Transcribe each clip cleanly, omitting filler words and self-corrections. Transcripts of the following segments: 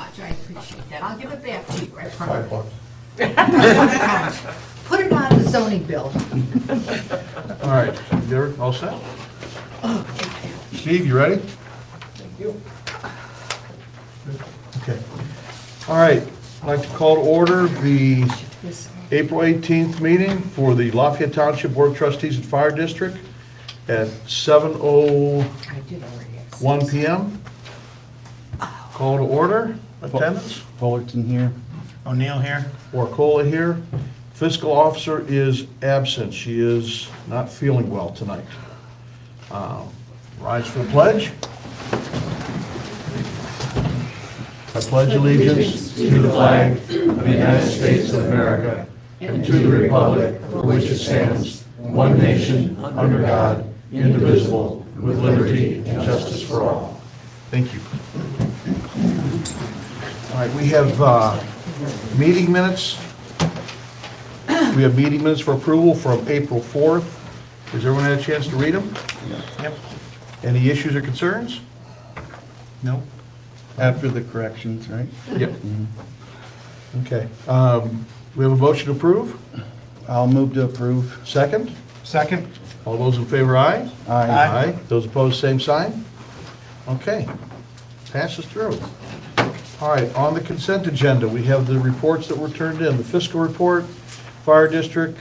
much, I appreciate that. I'll give it back to you. I $5. promise. Put it on the zoning bill. All right, Derek, all set? Steve, you ready? Thank you. Okay. All right, I'd like to call to order the This- April 18th meeting for the Lafayette Township Board of Trustees and Fire District at 7:01 I did already accept. PM. Call to order, attendance, Fullerton here. O'Neill here. Warcola here. Fiscal officer is absent, she is not feeling well tonight. Rise for the pledge. I pledge allegiance to the flag of the United States of America and to the republic for which it stands, one nation, under God, indivisible, with liberty and justice for all. Thank you. All right, we have meeting minutes. We have meeting minutes for approval from April 4th. Has everyone had a chance to read them? Yep. Any issues or concerns? No. After the corrections, right? Yep. Okay. We have a motion to approve. I'll move to approve. Second? Second. All those in favor, aye? Aye. Those opposed, same sign? Okay. Passes through. All right, on the consent agenda, we have the reports that were turned in. The fiscal report, fire district,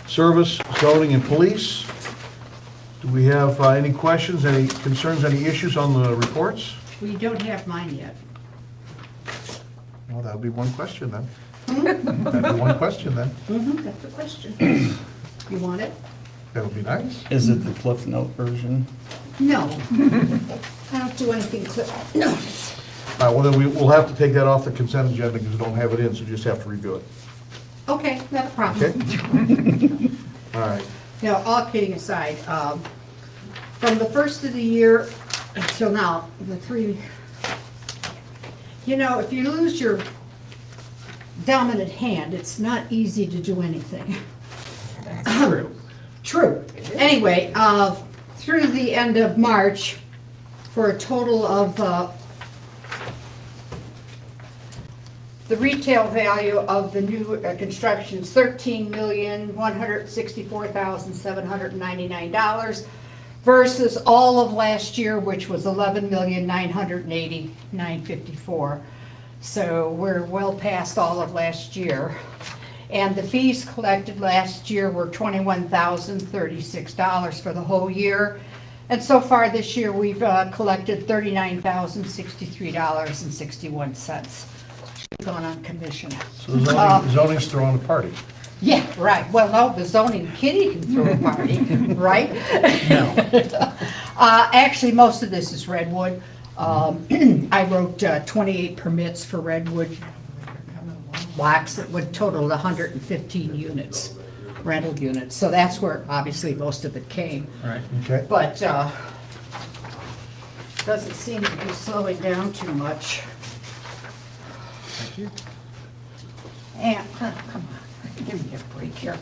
service, zoning, and police. Do we have any questions, any concerns, any issues on the reports? We don't have mine yet. Well, that would be one question then. That'd be one question then. That's the question. You want it? That would be nice. Is it the Cliff Note version? No. I don't do anything clip, no. All right, well, then we'll have to take that off the consent agenda because we don't have it in, so you just have to review it. Okay, not a Okay? problem. All right. No, all kidding aside, from the first of the year until now, the three, you know, if you lose your dominant hand, it's not easy to do anything. True. True. Anyway, through the end of March, for a total of, the retail value of the new construction is $13,164,799 versus all of last year, which was $11,980,954. So we're well past all of last year. And the fees collected last year were $21,036 for the whole year. And so far this year, we've collected $39,063.61. Gone on commission. So zoning's throwing a party. Yeah, right. Well, no, the zoning kitty can throw a party, right? No. Actually, most of this is Redwood. I wrote 28 permits for Redwood blocks that would total 115 units, rental units. So that's where obviously most of it came. Right. Okay. But doesn't seem to be slowing down too much. Thank you. And, come on, give me a break here.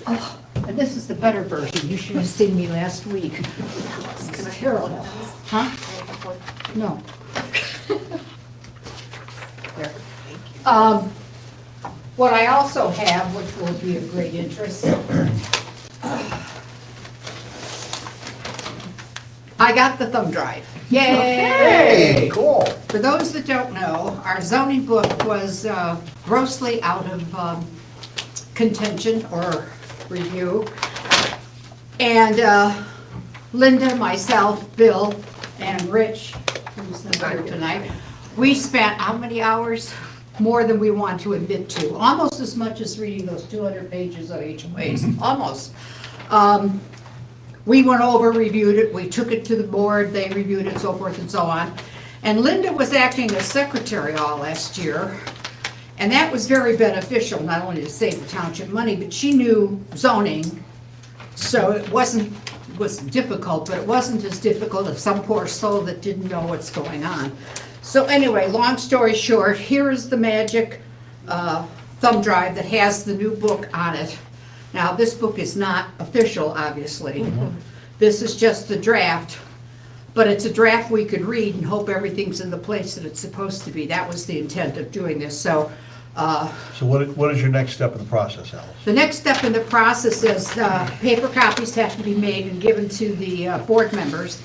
Oh, and this is the better version. You should have seen me last week. It's terrible. Huh? No. There. What I also have, which will be of great interest, I got the thumb drive. Yay! Hey, cool. For those that don't know, our zoning book was grossly out of contention or review. And Linda, myself, Bill, and Rich, who's not here tonight, we spent how many hours? More than we want to admit to. Almost as much as reading those 200 pages of HOAs, almost. We went over, reviewed it, we took it to the board, they reviewed it, so forth and so on. And Linda was acting as secretary all last year, and that was very beneficial, not only to save the township money, but she knew zoning, so it was difficult, but it wasn't as difficult as some poor soul that didn't know what's going on. So anyway, long story short, here is the magic thumb drive that has the new book on it. Now, this book is not official, obviously. This is just the draft. But it's a draft we could read and hope everything's in the place that it's supposed to be. That was the intent of doing this, so, So what is your next step in the process, Alice? the next step in the process is paper copies have to be made and given to the board members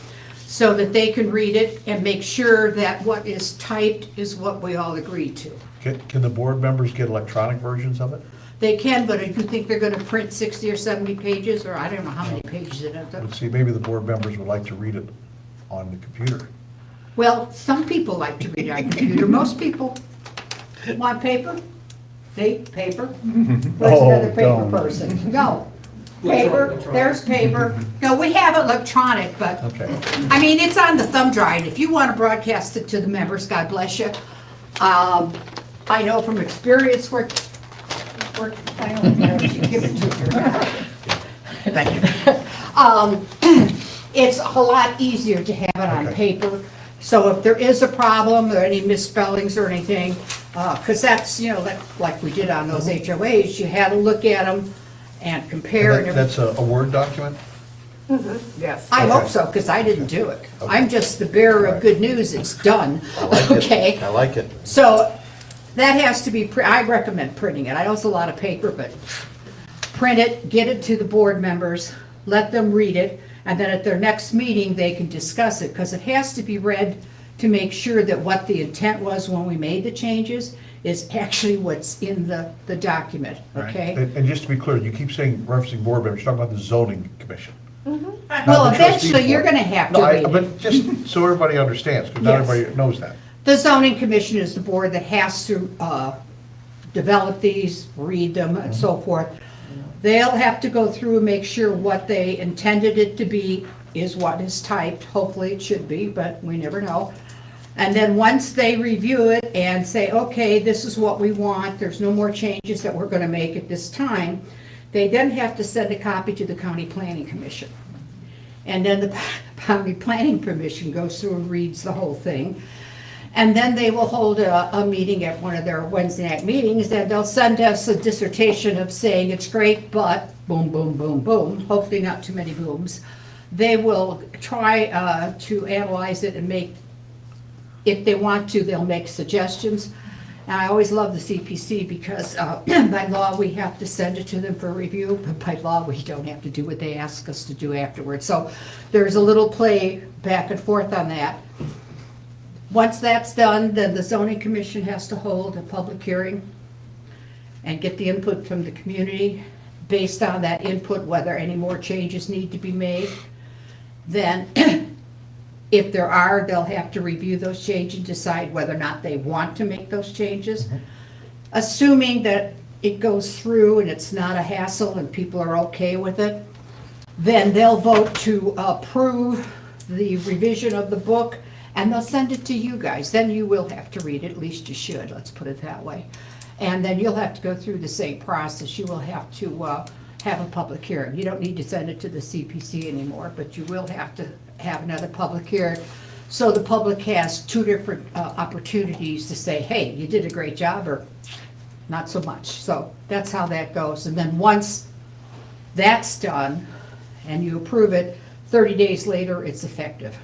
so that they can read it and make sure that what is typed is what we all agreed to. Can the board members get electronic versions of it? They can, but if you think they're gonna print 60 or 70 pages, or I don't know how many pages it is. Let's see, maybe the board members would like to read it on the computer. Well, some people like to read on computer. Most people want paper. See, paper. Where's Oh, another paper don't. person? No. Paper, there's paper. No, we have electronic, but, Okay. I mean, it's on the thumb drive. If you want to broadcast it to the members, God bless you. I know from experience I don't know if you give it to her. Thank you. It's a lot easier to have it on Okay. paper. So if there is a problem or any misspellings or anything, because that's, you know, like we did on those HOAs, you had to look at them and compare. and That's a Word document? Yes. I hope so, because I didn't do it. I'm just the bearer of good news, it's done. Okay? I like it. So that has to be, I recommend printing it. I know it's a lot of paper, but print it, get it to the board members, let them read it, and then at their next meeting, they can discuss it, because it has to be read to make sure that what the intent was when we made the changes is actually what's in the document, okay? And just to be clear, you keep saying, referencing board members, you're talking about the zoning commission. Well, the trustees eventually, you're board. gonna have to No, read it. but just so everybody understands, because not Yes. everybody knows that. The zoning commission is the board that has to develop these, read them, and so forth. They'll have to go through and make sure what they intended it to be is what is typed. Hopefully it should be, but we never know. And then once they review it and say, okay, this is what we want, there's no more changes that we're gonna make at this time, they then have to send a copy to the county planning commission. And then the county planning commission goes through and reads the whole thing. And then they will hold a meeting at one of their Wednesday night meetings, and they'll send us a dissertation of saying it's great, but boom, boom, boom, boom, hopefully not too many booms. They will try to analyze it and make, if they want to, they'll make suggestions. And I always love the CPC because by law, we have to send it to them for review, but by law, we don't have to do what they ask us to do afterwards. So there's a little play back and forth on that. Once that's done, then the zoning commission has to hold a public hearing and get the input from the community. Based on that input, whether any more changes need to be made. Then, if there are, they'll have to review those changes and decide whether or not they want to make those changes. Assuming that it goes through and it's not a hassle and people are okay with it, then they'll vote to approve the revision of the book, and they'll send it to you guys. Then you will have to read it, at least you should, let's put it that way. And then you'll have to go through the same process. You will have to have a public hearing. You don't need to send it to the CPC anymore, but you will have to have another public hearing. So the public has two different opportunities to say, hey, you did a great job, or not so much. So that's how that goes. And then once that's done and you approve it, 30 days later, it's effective.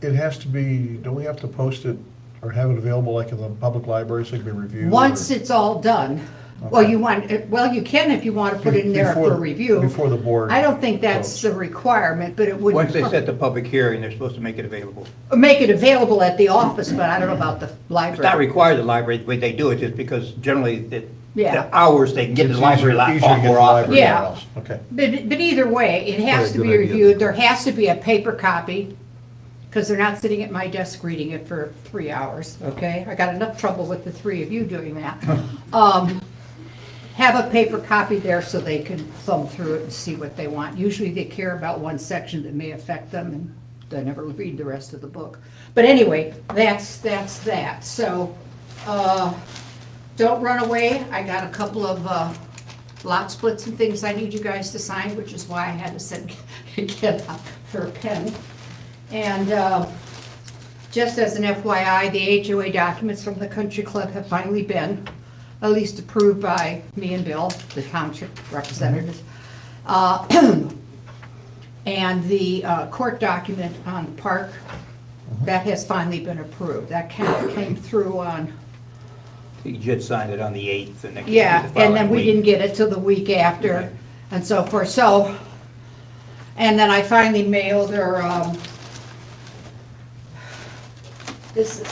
It has to be, don't we have to post it or have it available like in the public library so it can be reviewed? Once or- it's all done, well, you can if you want to put it in there Before- for review. Before the board. I don't think that's a requirement, but it would. Once they set the public hearing, they're supposed to make it available. Make it available at the office, but I don't know about the It's library. not required the library, the way they do it, just because generally Yeah. the hours they can get to It's the library a lot easier to get to more the often. library than Yeah. else. Okay. But either way, it has to Good be idea. reviewed. There has to be a paper copy, because they're not sitting at my desk reading it for 3 hours, okay? I got enough trouble with the three of you doing that. Have a paper copy there so they can thumb through it and see what they want. Usually they care about one section that may affect them, and they never read the rest of the book. But anyway, that's that. So, don't run away. I got a couple of lot splits and things I need you guys to sign, which is why I had to send get out for a pen. And just as an FYI, the HOA documents from the country club have finally been at least approved by me and Bill, the township representatives. And the court document on Park, that has finally been approved. That came through on, You just signed it on the 8th, and then. yeah, and then we didn't get it till the week after, and so forth, so. And then I finally mailed her, this is,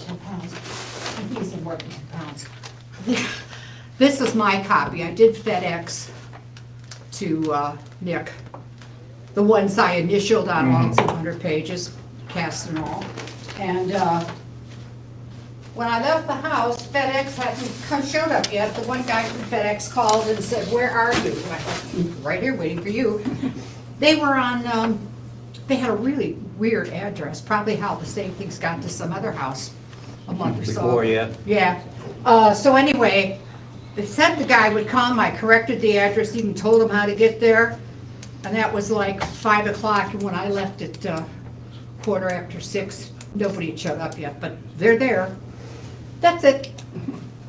10 pounds. He's worth 10 pounds. This is my copy. I did FedEx to Nick. The ones I initialed on all 200 pages, cast and all. And when I left the house, FedEx hadn't showed up yet. The one guy from FedEx called and said, "Where are you?" And I went, "Right here, waiting for you." They were on, they had a really weird address, probably how the same things got to some other house a month or so. Before, yeah. Yeah. So anyway, they said the guy would come. I corrected the address, even told him how to get there. And that was like 5 o'clock, and when I left at 6:15, nobody had showed up yet, but they're there. That's it.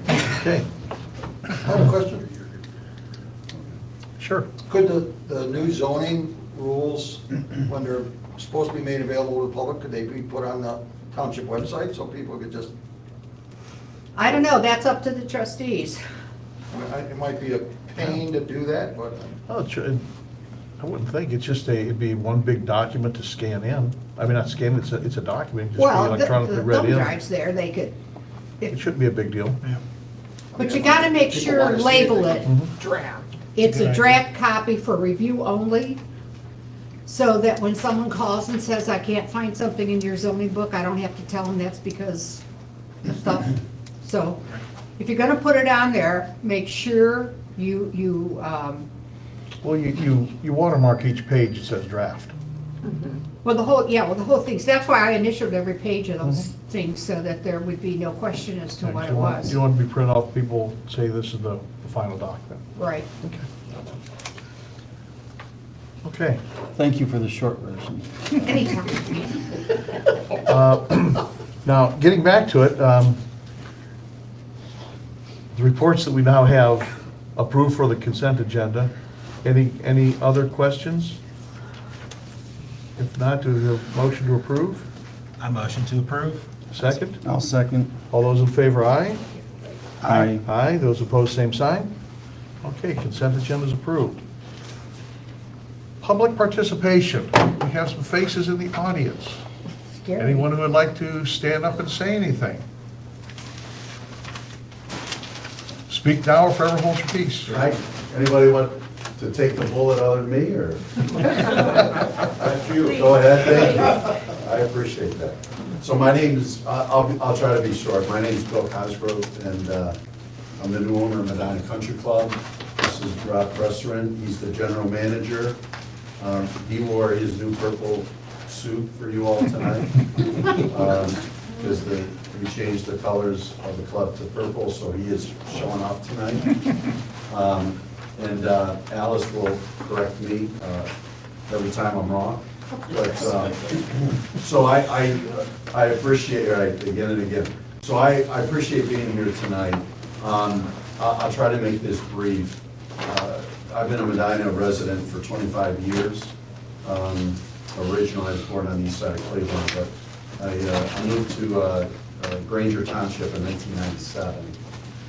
Okay, I have a question. sure. Could the new zoning rules, when they're supposed to be made available to the public, could they be put on the township website so people could just, I don't know, that's up to the trustees. it might be a pain to do that, but Oh, I wouldn't think, it's just it'd be one big document to scan in. I mean, not scan, it's a document, just be Well, the electronically read thumb in. drives there, they could, It shouldn't be a big deal. but you gotta make People sure, wanna see it. label it. Draft. It's Good a idea. draft copy for review only, so that when someone calls and says, "I can't find something in your zoning book," I don't have to tell them that's because of stuff. So, if you're gonna put it on there, make sure you Well, you watermark each page, it says draft. well, the whole thing, so that's why I initialed every page of those things, so that there would be no question as to what it was. You don't want to be printed off, people say this is the final document. Right. Okay. Thank you for the short version. Anytime. Now, getting back to it, the reports that we now have approved for the consent agenda, any other questions? If not, do we have a motion to approve? I motion to approve. Second? I'll second. All those in favor, aye? Aye. Aye, those opposed, same sign? Okay, consent agenda is approved. Public participation. We have some faces in the audience. Scary. Anyone who would like to stand up and say anything? Speak now or forever hold your peace. Right, anybody want to take the bullet other than me, or? After you, go ahead, thank you. I appreciate that. So my name is, I'll try to be short. My name is Bill Cosgrove, and I'm the new owner of Medina Country Club. This is Rob Presserin, he's the general manager. He wore his new purple suit for you all tonight. Because we changed the colors of the club to purple, so he is showing off tonight. And Alice will correct me every time I'm wrong. But, so I appreciate, again and again. So I appreciate being here tonight. I'll try to make this brief. I've been a Medina resident for 25 years. Originally, I was born on the east side of Cleveland, but I moved to Granger Township in 1997,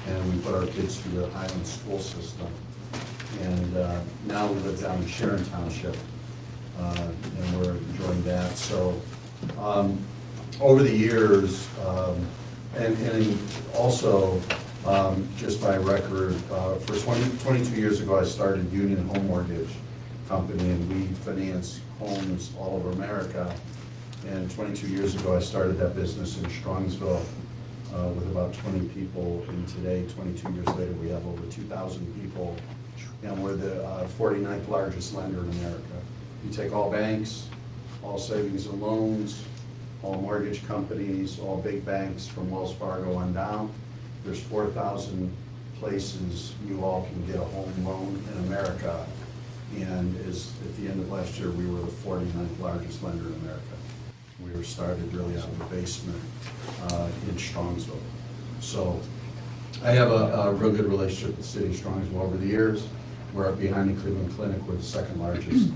and we put our kids through the Highland school system. And now we live down in Sharon Township, and we're enjoying that. So over the years, and also just by record, for 22 years ago, I started Union Home Mortgage Company, and we finance homes all over America. And 22 years ago, I started that business in Strongsville with about 20 people. And today, 22 years later, we have over 2,000 people. And we're the 49th largest lender in America. We take all banks, all savings and loans, all mortgage companies, all big banks from Wells Fargo on down. There's 4,000 places you all can get a home loan in America. And at the end of last year, we were the 49th largest lender in America. We were started really out of the basement in Strongsville. So I have a real good relationship with the city of Strongsville over the years. We're behind the Cleveland Clinic, we're the second largest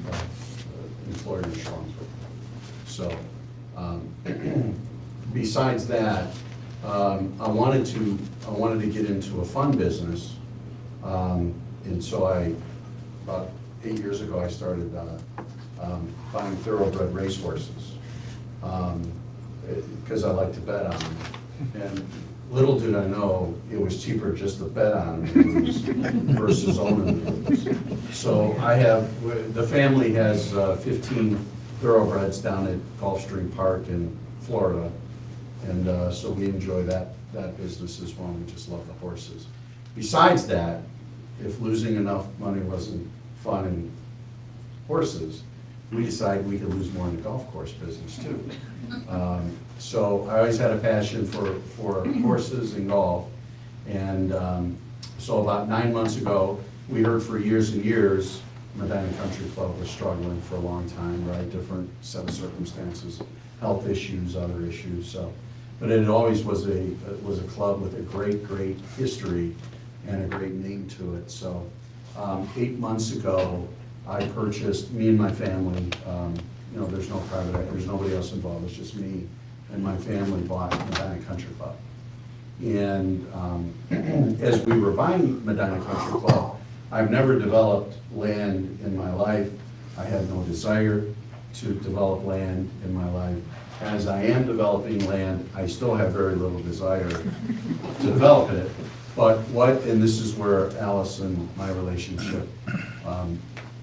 employer in Sharpsburg. So, besides that, I wanted to get into a fun business. And so about 8 years ago, I started buying thoroughbred racehorses. Because I like to bet on them. And little did I know, it was cheaper just to bet on them versus owning them. So the family has 15 thoroughbreds down at Gulfstream Park in Florida. And so we enjoy that business as well. We just love the horses. Besides that, if losing enough money wasn't fun in horses, we decided we could lose more in the golf course business too. So I always had a passion for horses and golf. And so about 9 months ago, we heard for years and years, Medina Country Club was struggling for a long time, right? Different set of circumstances, health issues, other issues. So, but it always was a club with a great history and a great name to it. So 8 months ago, I purchased, me and my family, there's no private equity, there's nobody else involved, it's just me and my family bought Medina Country Club. And as we were buying Medina Country Club, I've never developed land in my life. I had no desire to develop land in my life. As I am developing land, I still have very little desire to develop it. But and this is where Alice and my relationship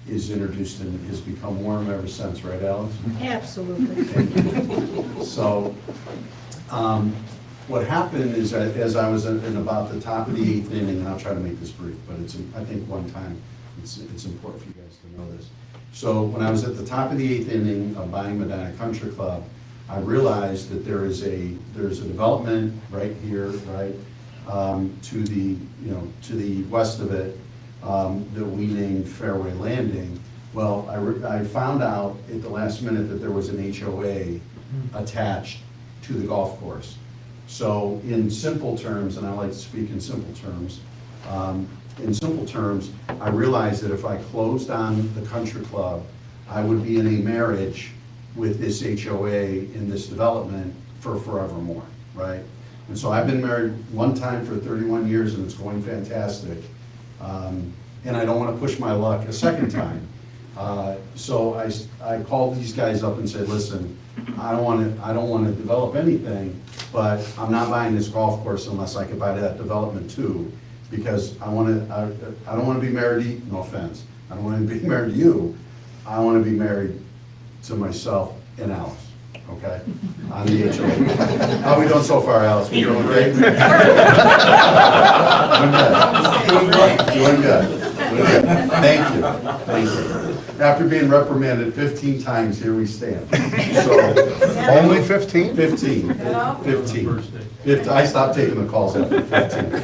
is introduced and has become warm ever since, right, Alice? Absolutely. So, what happened is that as I was in about the top of the 8th inning, and I'll try to make this brief, but I think one time, it's important for you guys to know this. So when I was at the top of the 8th inning of buying Medina Country Club, I realized that there's a development right here, right, to the west of it, that we named Fairway Landing. Well, I found out at the last minute that there was an HOA attached to the golf course. So in simple terms, and I like to speak in simple terms, I realized that if I closed on the country club, I would be in a marriage with this HOA in this development for forevermore, right? And so I've been married one time for 31 years and it's going fantastic. And I don't want to push my luck a second time. So I called these guys up and said, listen, I don't want to develop anything, but I'm not buying this golf course unless I could buy that development too, because I don't want to be married to you, no offense, I don't want to be married to you, I want to be married to myself and Alice, okay? On the HOA. How are we doing so far, Alice? We doing great? Doing good. Thank you. After being reprimanded 15 times, here we stand. So, Only 15? 15. 15. I stopped taking the calls after 15.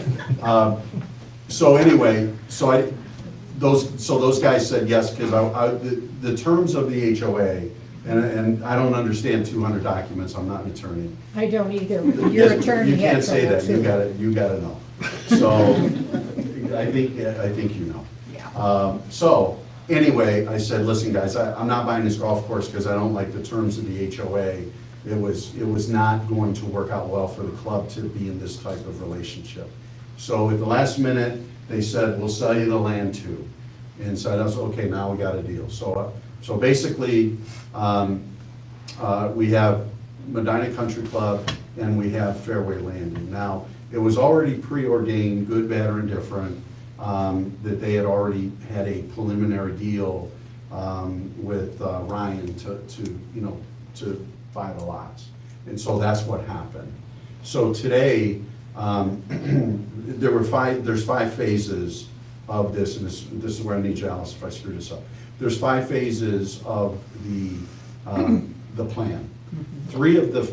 So anyway, those guys said yes, because the terms of the HOA, and I don't understand 200 documents, I'm not an attorney. I don't either. Your attorney You can't had say that, trouble, you gotta know. So, I think you know. Yeah. So, anyway, I said, listen guys, I'm not buying this golf course because I don't like the terms of the HOA. It was not going to work out well for the club to be in this type of relationship. So at the last minute, they said, we'll sell you the land too. And so I was, okay, now we got a deal. So basically, we have Medina Country Club and we have Fairway Landing. Now, it was already preordained, good, bad, or indifferent, that they had already had a preliminary deal with Ryan to buy the lots. And so that's what happened. So today, there's 5 phases of this, and this is where I need you, Alice, if I screw this up. There's 5 phases of the plan. 3 of the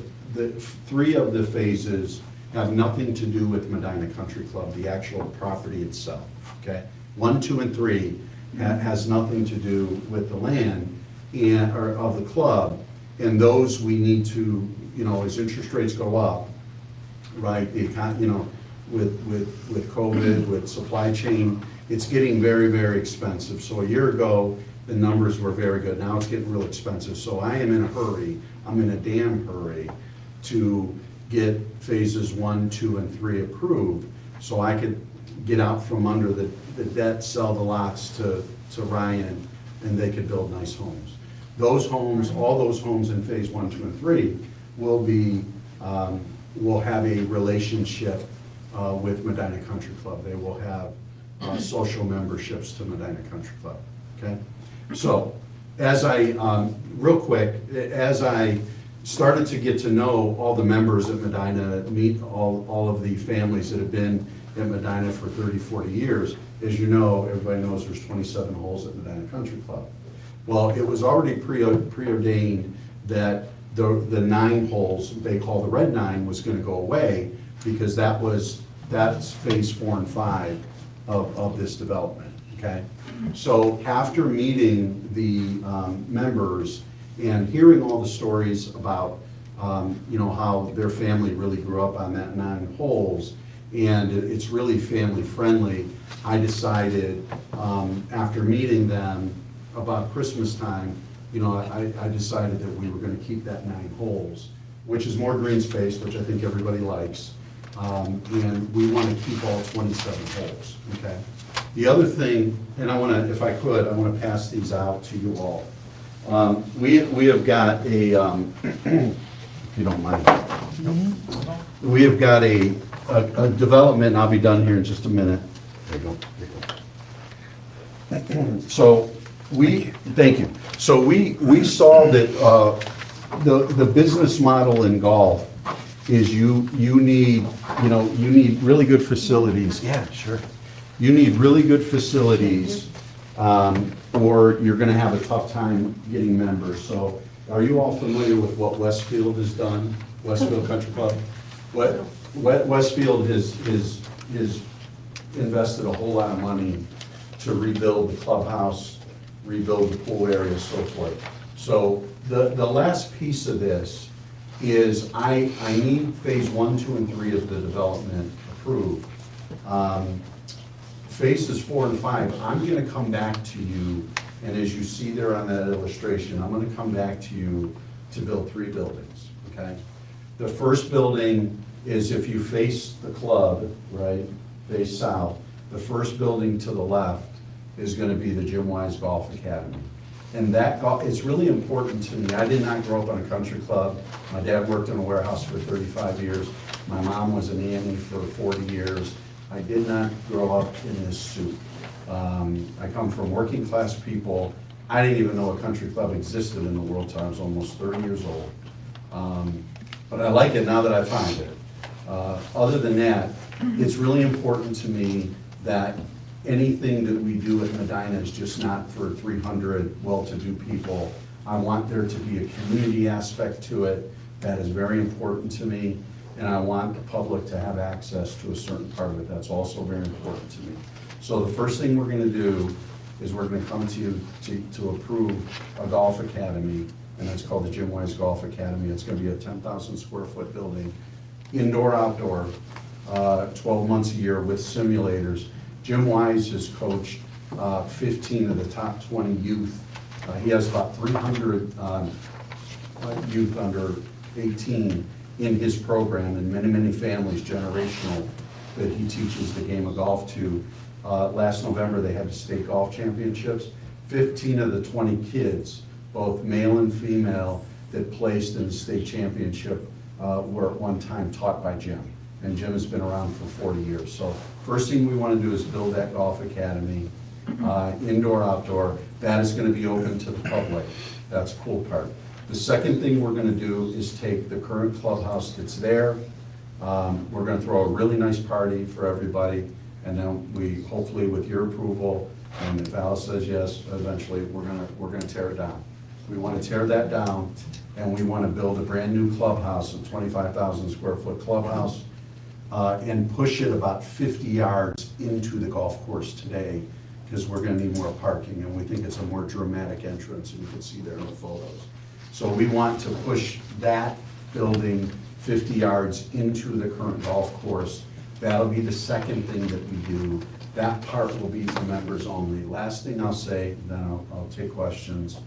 phases have nothing to do with Medina Country Club, the actual property itself, okay? 1, 2, and 3 has nothing to do with the land or of the club, and those we need to, as interest rates go up, right, with COVID, with supply chain it's getting very, very expensive. So a year ago, the numbers were very good. Now it's getting real expensive. So I am in a hurry, I'm in a damn hurry to get phases 1, 2, and 3 approved, so I could get out from under the debt, sell the lots to Ryan, and they could build nice homes. Those homes, all those homes in phase 1, 2, and 3 will be, will have a relationship with Medina Country Club. They will have social memberships to Medina Country Club, okay? So, as I, real quick, as I started to get to know all the members at Medina, meet all of the families that have been at Medina for 30, 40 years, as you know, everybody knows there's 27 holes at Medina Country Club. Well, it was already preordained that the 9 holes, they call the red 9, was gonna go away, because that's phase 4 and 5 of this development, okay? So after meeting the members and hearing all the stories about, you know, how their family really grew up on that 9 holes, and it's really family friendly, I decided, after meeting them about Christmas time, you know, I decided that we were gonna keep that 9 holes, which is more green space, which I think everybody likes. And we wanna keep all 27 holes, okay? The other thing, and I wanna, if I could, I wanna pass these out to you all. We have got a, if you don't mind. We have got a development, and I'll be done here in just a minute. There you go. So thank you. So we saw that the business model in golf is you need really good facilities. Yeah, sure. You need really good facilities, or you're gonna have a tough time getting members. So are you all familiar with what Westfield has done? Westfield Country Club? Westfield has invested a whole lot of money to rebuild the clubhouse, rebuild the pool area, so forth. So the last piece of this is I need phase 1, 2, and 3 of the development approved. Phases 4 and 5, I'm gonna come back to you, and as you see there on that illustration, I'm gonna come back to you to build 3 buildings, okay? The first building is if you face the club, right, face south, the first building to the left is gonna be the Jim Wise Golf Academy. And it's really important to me. I did not grow up in a country club. My dad worked in a warehouse for 35 years. My mom was a nanny for 40 years. I did not grow up in this suit. I come from working class people. I didn't even know a country club existed in the world till I was almost 30 years old. But I like it now that I found it. Other than that, it's really important to me that anything that we do at Medina is just not for 300 well-to-do people. I want there to be a community aspect to it. That is very important to me. And I want the public to have access to a certain part of it. That's also very important to me. So the first thing we're gonna do is we're gonna come to you to approve a golf academy, and that's called the Jim Wise Golf Academy. It's gonna be a 10,000 square foot building, indoor, outdoor, 12 months a year with simulators. Jim Wise has coached 15 of the top 20 youth. He has about 300 youth under 18 in his program, and many, many families, generational, that he teaches the game of golf to. Last November, they had the state golf championships. 15 of the 20 kids, both male and female, that placed in the state championship were at one time taught by Jim. And Jim has been around for 40 years. So first thing we want to do is build that golf academy, indoor, outdoor. That is going to be open to the public. That's the cool part. The second thing we're going to do is take the current clubhouse that's there. We're going to throw a really nice party for everybody, and then we, hopefully with your approval, and if Alice says yes, eventually we're going to tear it down. We want to tear that down, and we want to build a brand new clubhouse, a 25,000 square foot clubhouse, and push it about 50 yards into the golf course today, because we're going to need more parking, and we think it's a more dramatic entrance, and you can see there in the photos. So we want to push that building 50 yards into the current golf course. That'll be the second thing that we do. That part will be for members only. Last thing I'll say, then I'll take questions.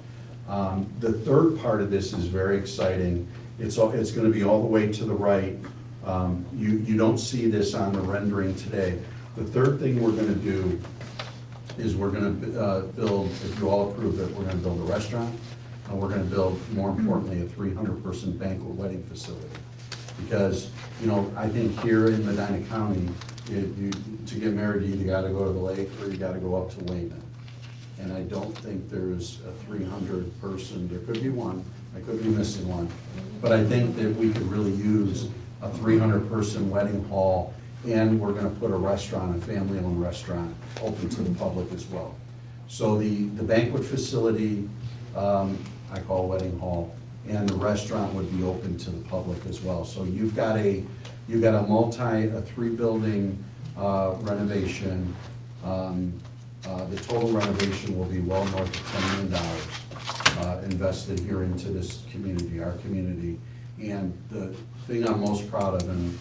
The third part of this is very exciting. It's gonna be all the way to the right. You don't see this on the rendering today. The third thing we're gonna do is we're gonna build, if you all approve it, we're gonna build a restaurant, and we're gonna build, more importantly, a 300-person banquet wedding facility. Because, you know, I think here in Medina County, to get married, you either gotta go to the lake or you gotta go up to Wayman. And I don't think there's a 300-person, there could be one, I could be missing one. But I think that we could really use a 300-person wedding hall, and we're gonna put a restaurant, a family-owned restaurant, open to the public as well. So the banquet facility, I call wedding hall, and the restaurant would be open to the public as well. So you've got a 3-building renovation. The total renovation will be well north of $10 million invested here into this community, our community. And the thing I'm most proud of, and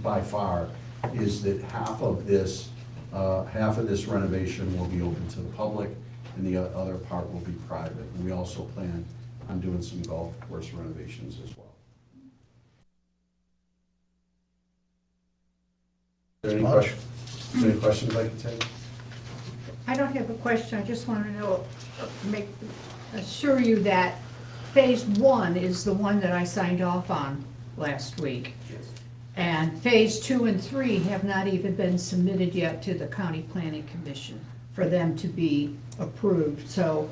by far, is that half of this renovation will be open to the public, and the other part will be private. And we also plan on doing some golf course renovations as well. Is there any questions I can take? I don't have a question, I just want to know, assure you that phase 1 is the one that I signed off on last week. And phase 2 and 3 have not even been submitted yet to the County Planning Commission for them to be approved. So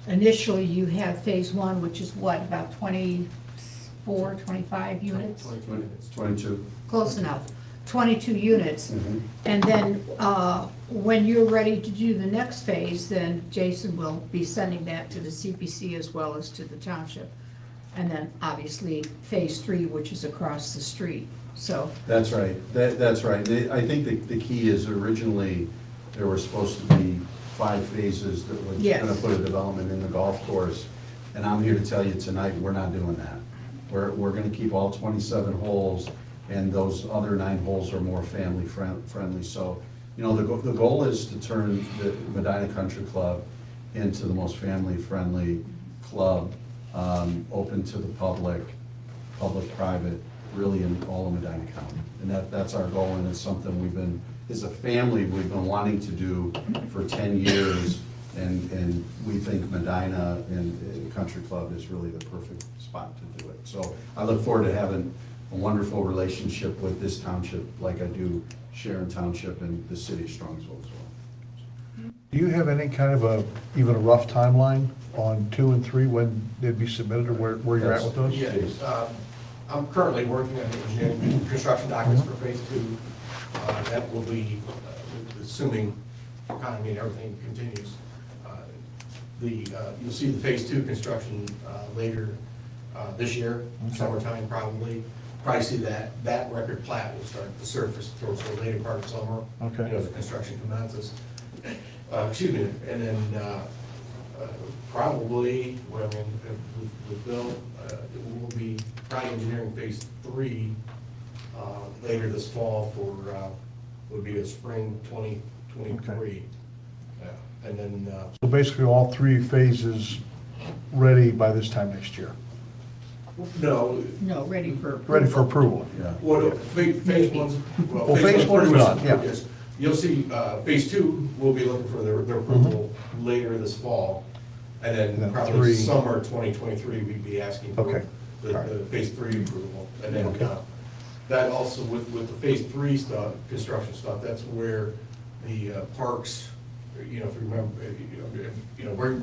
initially you have phase 1, which is what, about 24, 25 units? 22. Close enough, 22 units. Mhm. And then when you're ready to do the next phase, then Jason will be sending that to the CPC as well as to the township. And then obviously phase 3, which is across the street, so. That's right, that's right. I think the key is originally, there were supposed to be 5 phases that was Yes. gonna put a development in the golf course. And I'm here to tell you tonight, we're not doing that. We're gonna keep all 27 holes, and those other 9 holes are more family friendly. So, you know, the goal is to turn the Medina Country Club into the most family-friendly club, open to the public, private, really in all of Medina County. And that's our goal, and it's something as a family, we've been wanting to do for 10 years, and we think Medina and Country Club is really the perfect spot to do it. So I look forward to having a wonderful relationship with this township, like I do Sharon Township and the city of Strongsville as well. Do you have any kind of even a rough timeline on 2 and 3, when they'd be submitted, or where you're at with those? Yes, I'm currently working on the engineering construction documents for phase 2. That will be, assuming economy and everything continues. You'll see the phase 2 construction later this year, summertime probably. Probably see that record plat will start to surface towards the later part of summer. Okay. You know, the construction commences. Excuse me, and then probably, well, I mean, with Bill, we'll be probably engineering phase 3 later this fall for, would be a spring 2023. Yeah. And then, So basically, all 3 phases ready by this time next year, no, No, ready for approval. ready for approval. Yeah. well, phase 1's, Well, phase one is pretty much- done, yeah. yes. You'll see, phase 2, we'll be looking for their approval later this fall. And And then then probably 3. summer 2023, we'd be asking for Okay. the All right. phase 3 approval. And then, Okay. that also with the phase 3 stuff, construction stuff, that's where the parks, you know, if you remember,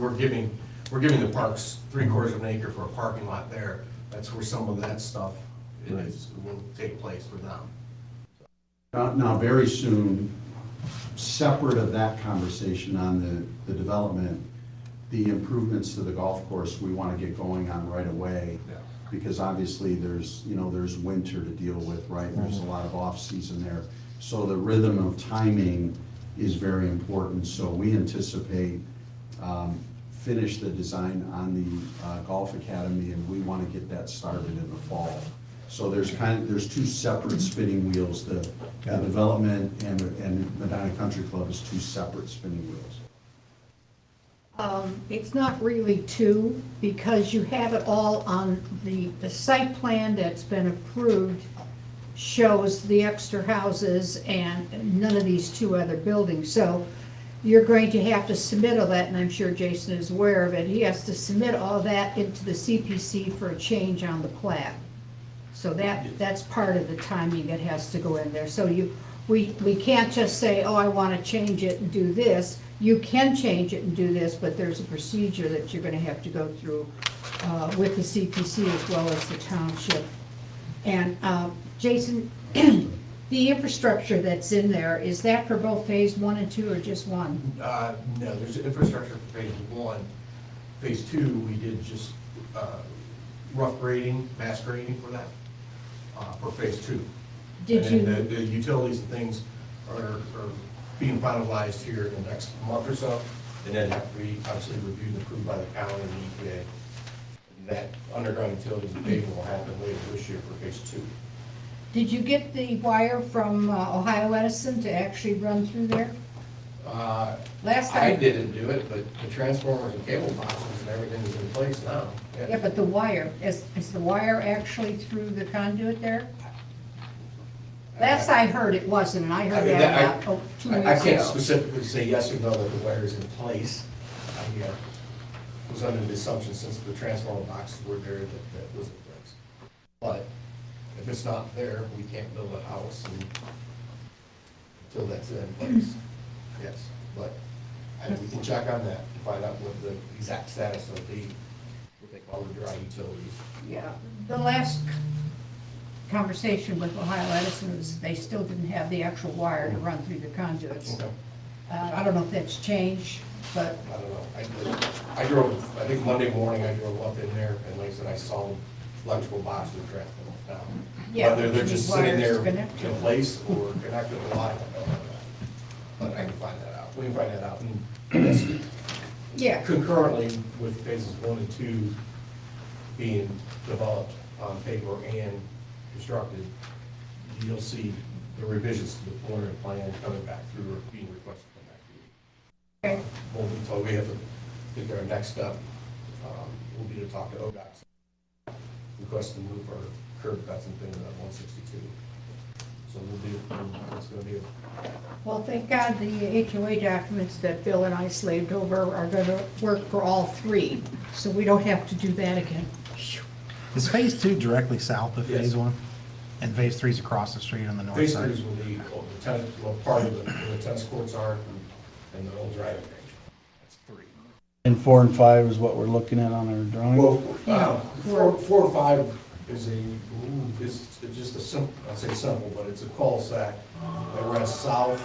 we're giving the parks 3/4 of an acre for a parking lot there. That's where some of that stuff will take place for them. Now, very soon, separate of that conversation on the development, the improvements to the golf course, we want to get going on right away. Yeah. Because obviously there's winter to deal with, right? There's a lot of off-season there. So the rhythm of timing is very important. So we anticipate finish the design on the golf academy, and we want to get that started in the fall. So there's two separate spinning wheels. The development and Medina Country Club is two separate spinning wheels. It's not really two, because you have it all on the site plan that's been approved shows the extra houses and none of these two other buildings. So you're going to have to submit all that, and I'm sure Jason is aware of it. He has to submit all that into the CPC for a change on the plat. So that's part of the timing that has to go in there. So we can't just say, oh, I want to change it and do this. You can change it and do this, but there's a procedure that you're going to have to go through with the CPC as well as the township. And Jason, the infrastructure that's in there, is that for both phase 1 and 2 or just one? No, there's infrastructure for phase 1. Phase 2, we did just rough grading, mass grading for that, for phase 2. Did And you, then the utilities and things are being finalized here in the next month or so, and then have to be obviously reviewed and approved by the county and the EPA. And that underground utilities and paving will happen later this year for phase 2. did you get the wire from Ohio Edison to actually run through there? Last I time. didn't do it, but the transformers and cable boxes and everything is in place now. Yeah, but the wire, is the wire actually through the conduit there? Last I heard it wasn't, and I heard that about 2 weeks ago. I can't specifically say yes or no that the wire is in place. I was under the assumption since the transformer boxes were there that was in place. But if it's not there, we can't build a house until that's in place. Yes, but we can check on that to find out what the exact status of what they call the dry utilities. Yeah, the last conversation with Ohio Edison was they still didn't have the actual wire to run through the conduits. Okay. I don't know if that's changed, but I don't know. I drove, I think Monday morning, I drove up in there, and like I said, I saw electrical boxes and transformers now. Yeah, Whether they're just sitting there wires connected. in place or connected to the line, I don't know that. But I can find that out. We can find that out. And that's yeah, concurrently with phases 1 and 2 being developed on paper and constructed, you'll see the revisions to the preliminary plan coming back through or being requested to come back through. okay. Well, so we have to, I think our next step will be to talk to ODOT, request to move our curb cuts and things at 162. So it's going to be, Well, thank God the HOA documents that Bill and I slaved over are gonna work for all three, so we don't have to do that again. Is phase 2 directly south of Yes. phase 1? And phase 3 is across the street on the north phase side? 3 will be the tennis, well, part of where the tennis courts are and the old driving range. That's 3. And 4 and 5 is what we're looking at on our drawing? Well, 4 and 5 is is just a simple, I say simple, but it's a cul-de-sac that runs south.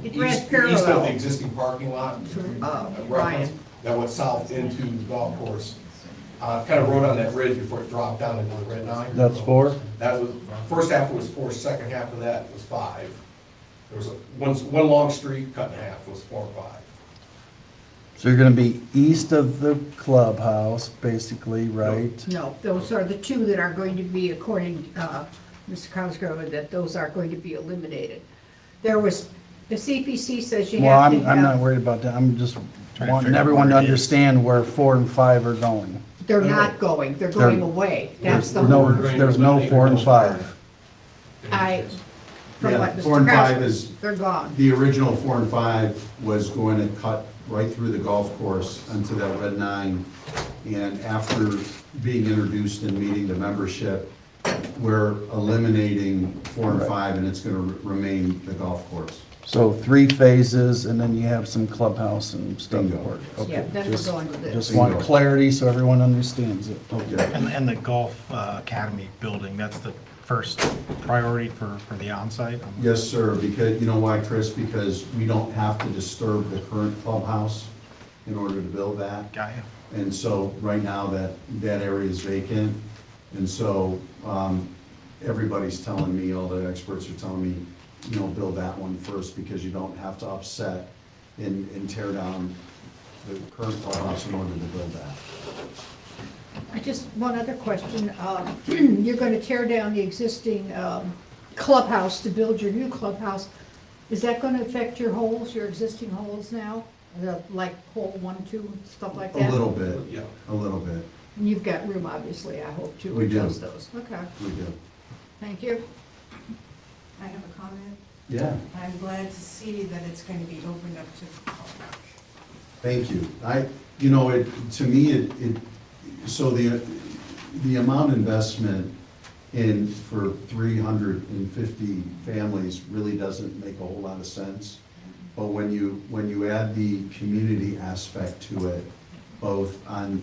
It ran East of the parallel. existing parking lot. Ryan. That went south into the golf course. Kind of rode on that ridge before it dropped down into the red line. That's 4? That was, first half was 4, second half of that was 5. There was one long street cut in half was 4 and 5. So you're gonna be east of the clubhouse, basically, right? No, those are the two that are going to be, according Mr. Cosgrove, that those are going to be eliminated. There was, the CPC says you Well, have to I'm not have, worried about that, I'm just Trying to wanting figure out everyone to where it is. understand where 4 and 5 are going. they're not going, they're going away. That's the No, whole, there's no 4 and 5. from Yeah, what 4 and Mr. 5 Cosgrove, is- they're gone. The original 4 and 5 was going to cut right through the golf course onto that red 9. And after being introduced and meeting the membership, we're eliminating 4 and 5, and it's going to remain the golf course. So 3 phases, and then you have some clubhouse and stuff. Bingo. Okay, Yeah, then we're just- going with this. Just want Bingo. clarity so everyone understands it. Okay. And the Golf Academy building, that's the first priority for the onsite? Yes, sir, because, you know why, Chris? Because we don't have to disturb the current clubhouse in order to build that. Got you. And so, right now, that area is vacant, and so, everybody's telling me, all the experts are telling me, you know, build that one first, because you don't have to upset and tear down the current clubhouse in order to build that. One other question. You're going to tear down the existing clubhouse to build your new clubhouse. Is that going to affect your holes, your existing holes now? Like hole 1, 2, stuff like that? A little bit, Yeah. a little bit, And you've got room, obviously, I hope, to We do. adjust those. Okay, we do. thank you. I have a comment. Yeah, I'm glad to see that it's going to be opened up to the public. thank you. To me, so the amount investment for 350 families really doesn't make a whole lot of sense. But when you add the community aspect to it, both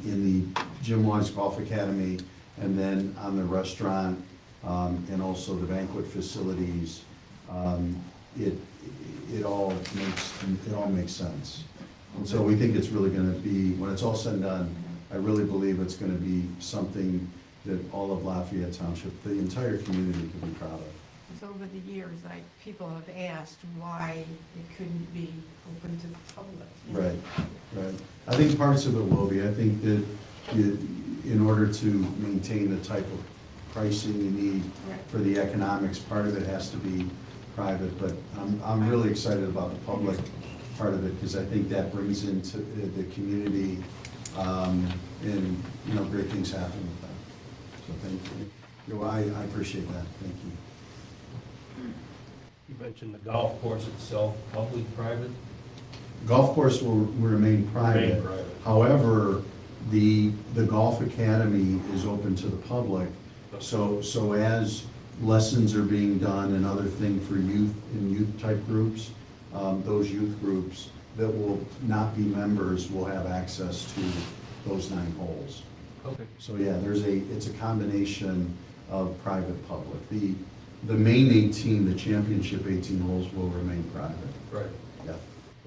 in the Jim Wise Golf Academy and then on the restaurant, and also the banquet facilities, it all makes sense. And so we think it's really gonna be, when it's all said and done, I really believe it's gonna be something that all of Lafayette Township, the entire community can be proud of. Because over the years, people have asked why it couldn't be open to the public. Right. I think parts of it will be. I think that in order to maintain the type of pricing you need for the economics, part of it has to be private, but I'm really excited about the public part of it, because I think that brings into the community, and, great things happen with that. So thank you. I appreciate that, thank you. You mentioned the golf course itself, public, private? Golf course will remain private. Remain private. However, the golf academy is open to the public. So as lessons are being done and other things for youth and youth-type groups, those youth groups that will not be members will have access to those 9 holes. Okay. So yeah, it's a combination of private-public. The main 18, the championship 18 holes will remain private. Right. Yeah.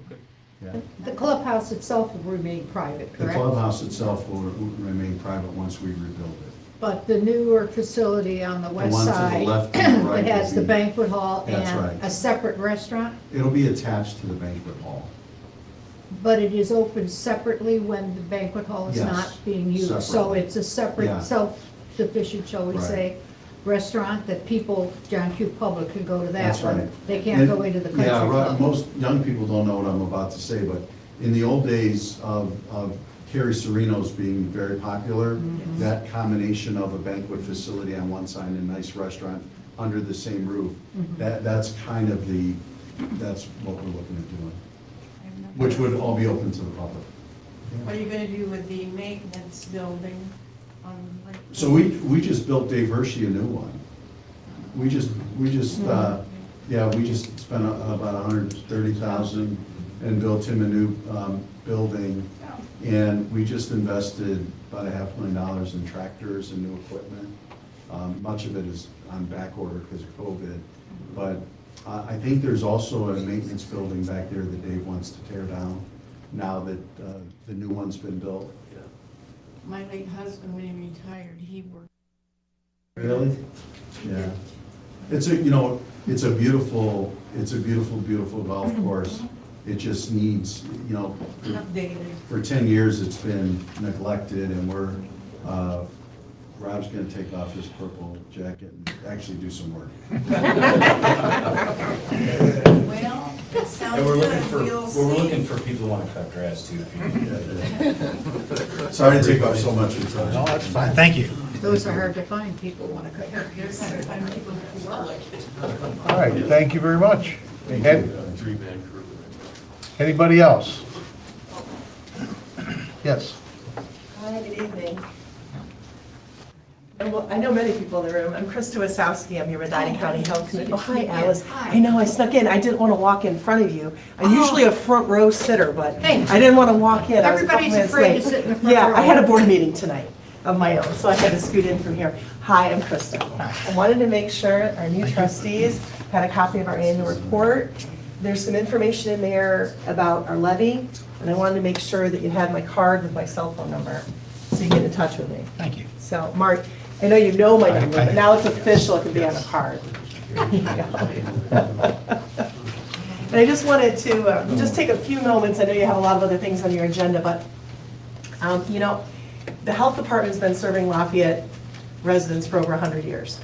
Okay. Yeah. The clubhouse itself will remain private, The correct? clubhouse itself will remain private once we rebuild it. But the newer facility on the west one to the side, left and the right that has will the be- banquet hall That's and right. a separate restaurant, It'll be attached to the banquet hall. but it is open separately when the banquet hall is Yes, not being used. So separately. it's a Yeah. separate, self-sufficient, shall we Right. say, restaurant that people, John Q. Public can go to that That's one. right. They can't And- go into the country Yeah, right, club. most young people don't know what I'm about to say, but in the old days of Carrie Sereno's being very popular, Mm-hmm. that combination of a banquet facility on one side and a nice restaurant under the same roof, Mm-hmm. that's kind of that's what we're looking at doing, I have no- which would all be open to the public. What are you going to do with the maintenance building on, like? So we just built Dave Hershey a new one. We just spent about $130,000 and built him a new building. And we just invested about $500,000 in tractors and new equipment. Much of it is on back order because of COVID. But I think there's also a maintenance building back there that Dave wants to tear down now that the new one's been built. My late husband, when he retired, he worked. Really? Yeah. It's a beautiful, beautiful golf course. It just needs, Updated. for 10 years, it's been neglected, and Rob's gonna take off his purple jacket and actually do some work. Well, it sounds And we're looking good. for, We'll we're see. looking for people who want to cut grass too. Sorry to take up so much of your No, time. that's fine, thank you. Those are hard to find, people want to cut. There's some fun people who work. All right, thank you very much. Three-man crew. Anybody else? Yes. Hi, good evening. I know many people in the room. I'm Krista Wasowski. I'm your Medina County Health Committee. Oh, hi, Alice. I know, I snuck in. I didn't want to walk in front of you. I'm usually a front row sitter, but Hey. I didn't want to walk in. I was a couple Everybody's minutes afraid to late. sit in the front Yeah, row. I had a board meeting tonight of my own, so I had to scoot in from here. Hi, I'm Krista. I wanted to make sure our new trustees had a copy of our annual report. There's some information in there about our levy, and I wanted to make sure that you had my card with my cell phone number, so you can get in touch with me. Thank you. So, Mark, I know you know my number, but now it's official, it can be on a card. And I just wanted to just take a few moments, I know you have a lot of other things on your agenda, but, The health department's been serving Lafayette residents for over 100 years.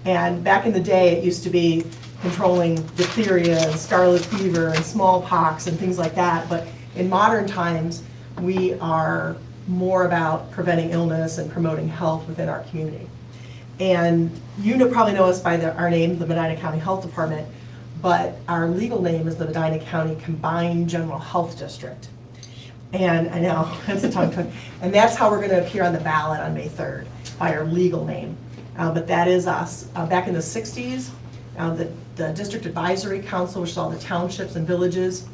And back in the day, it used to be controlling diphtheria and scarlet fever and smallpox and things like that. But in modern times, we are more about preventing illness and promoting health within our community. And probably know us by our name, the Medina County Health Department, but our legal name is the Medina County Combined General Health District. And I know, that's a tongue twister. And that's how we're gonna appear on the ballot on May 3rd, by our legal name. But that is us. Back in the 60s, the District Advisory Council, which is all the townships and villages,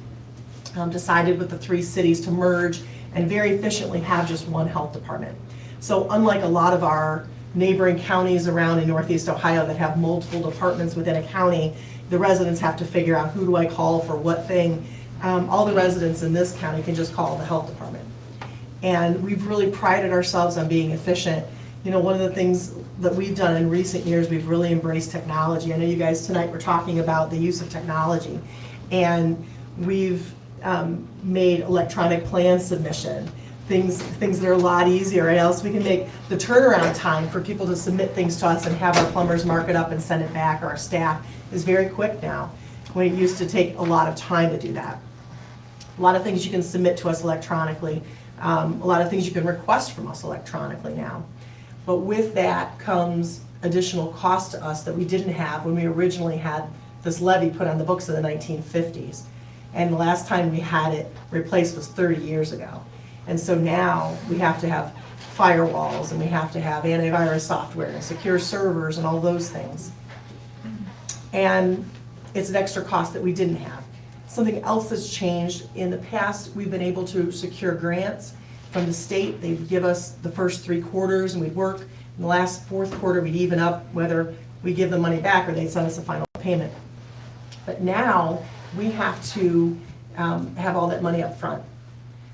decided with the 3 cities to merge and very efficiently have just one health department. So unlike a lot of our neighboring counties around in Northeast Ohio that have multiple departments within a county, the residents have to figure out, who do I call for what thing? All the residents in this county can just call the health department. And we've really prided ourselves on being efficient. You know, one of the things that we've done in recent years, we've really embraced technology. I know you guys tonight were talking about the use of technology. And we've made electronic plan submission, things that are a lot easier, right? Else we can make the turnaround time for people to submit things to us and have our plumbers mark it up and send it back, or our staff is very quick now, when it used to take a lot of time to do that. A lot of things you can submit to us electronically, a lot of things you can request from us electronically now. But with that comes additional cost to us that we didn't have when we originally had this levy put on the books in the 1950s. And the last time we had it replaced was 30 years ago. And so now we have to have firewalls, and we have to have antivirus software and secure servers and all those things. And it's an extra cost that we didn't have. Something else that's changed, in the past, we've been able to secure grants from the state. They'd give us the first 3 quarters and we'd work. In the last 4th quarter, we'd even up whether we give the money back or they'd send us a final payment. But now we have to have all that money up front.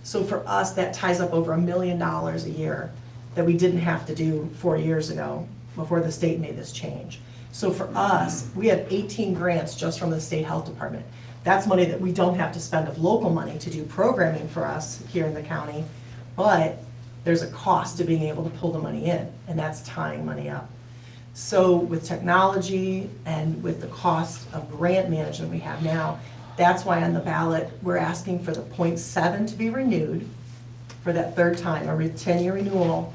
So for us, that ties up over $1 million a year that we didn't have to do 4 years ago before the state made this change. So for us, we have 18 grants just from the state health department. That's money that we don't have to spend of local money to do programming for us here in the county, but there's a cost to being able to pull the money in, and that's tying money up. So with technology and with the cost of grant management we have now, that's why on the ballot, we're asking for the 0.7 to be renewed for that 3rd time, a 10-year renewal,